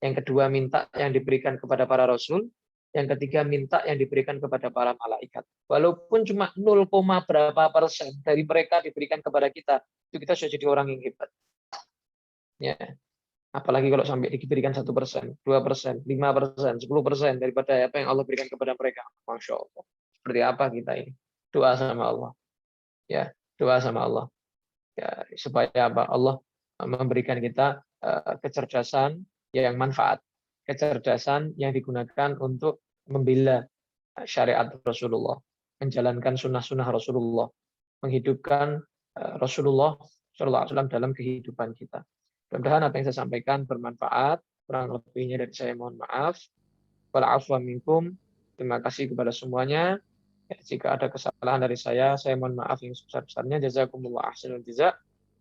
yang kedua minta yang diberikan kepada para rasul, yang ketiga minta yang diberikan kepada para malaikat. Walaupun cuma 0, berapa persen dari mereka diberikan kepada kita, itu kita sudah jadi orang yang hebat. Ya, apalagi kalau sampai diberikan 1%, 2%, 5%, 10% daripada apa yang Allah berikan kepada mereka. Masya Allah. Seperti apa kita ini? Doa sama Allah. Ya, doa sama Allah. Ya, supaya apa? Allah memberikan kita kecerdasan yang manfaat. Kecerdasan yang digunakan untuk membela syariat Rasulullah. Menjalankan sunnah-sunnah Rasulullah. Menghidupkan Rasulullah SAW dalam kehidupan kita. Mudah-mudahan apa yang saya sampaikan bermanfaat. Kurang lebihnya dari saya mohon maaf. Wal afwa minkum. Terima kasih kepada semuanya. Ya, jika ada kesalahan dari saya mohon maaf yang sebesar-besarnya. Jazakumullah ahsanul jazak.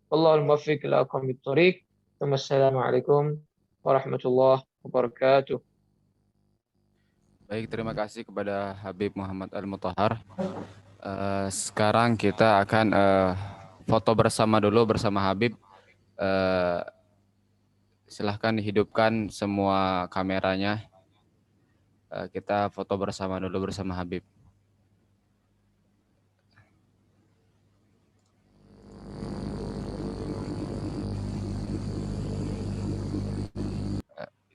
Wallahul muwaffiq ila aqwamit thoriq. Wassalamualaikum warahmatullahi wabarakatuh. Baik, terima kasih kepada Habib Muhammad Al-Mutahhar. Sekarang kita akan foto bersama dulu bersama Habib. Silahkan hidupkan semua kameranya. Kita foto bersama dulu bersama Habib.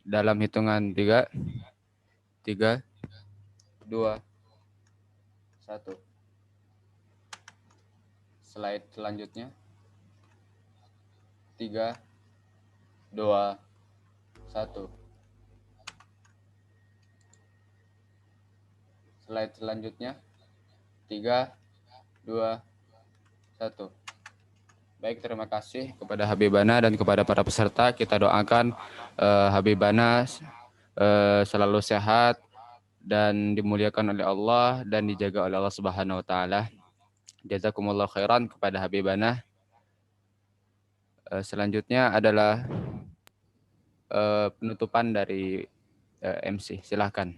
Dalam hitungan 3, 2, 1. Slide selanjutnya. 3, 2, 1. Slide selanjutnya. 3, 2, 1. Baik, terima kasih kepada Habibana dan kepada para peserta. Kita doakan Habibana selalu sehat dan dimuliakan oleh Allah dan dijaga oleh Allah Subhanahu wa taala. Jazakumullah khairan kepada Habibana. Selanjutnya adalah penutupan dari MC. Silahkan.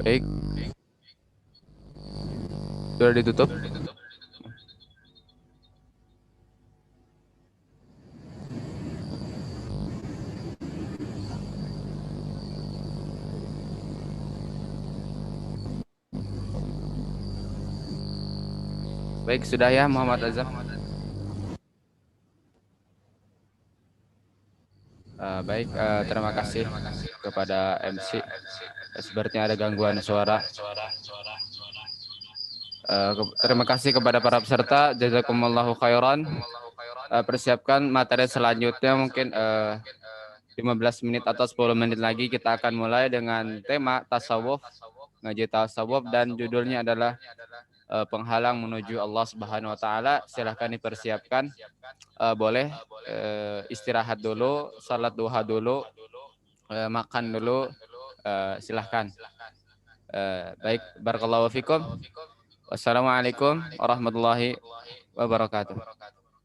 Baik. Sudah ditutup? Baik, sudah ya Muhammad Azhar. Baik, terima kasih kepada MC. Sepertinya ada gangguan suara. Terima kasih kepada para peserta. Jazakumullahu khairan. Persiapkan materi selanjutnya mungkin 15 menit atau 10 menit lagi kita akan mulai dengan tema tasawuf, ngaji tasawuf, dan judulnya adalah penghalang menuju Allah Subhanahu wa taala. Silahkan dipersiapkan. Boleh istirahat dulu, salat duha dulu, makan dulu, silahkan. Baik, barakallahu fikum. Wassalamualaikum warahmatullahi wabarakatuh.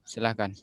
Silahkan.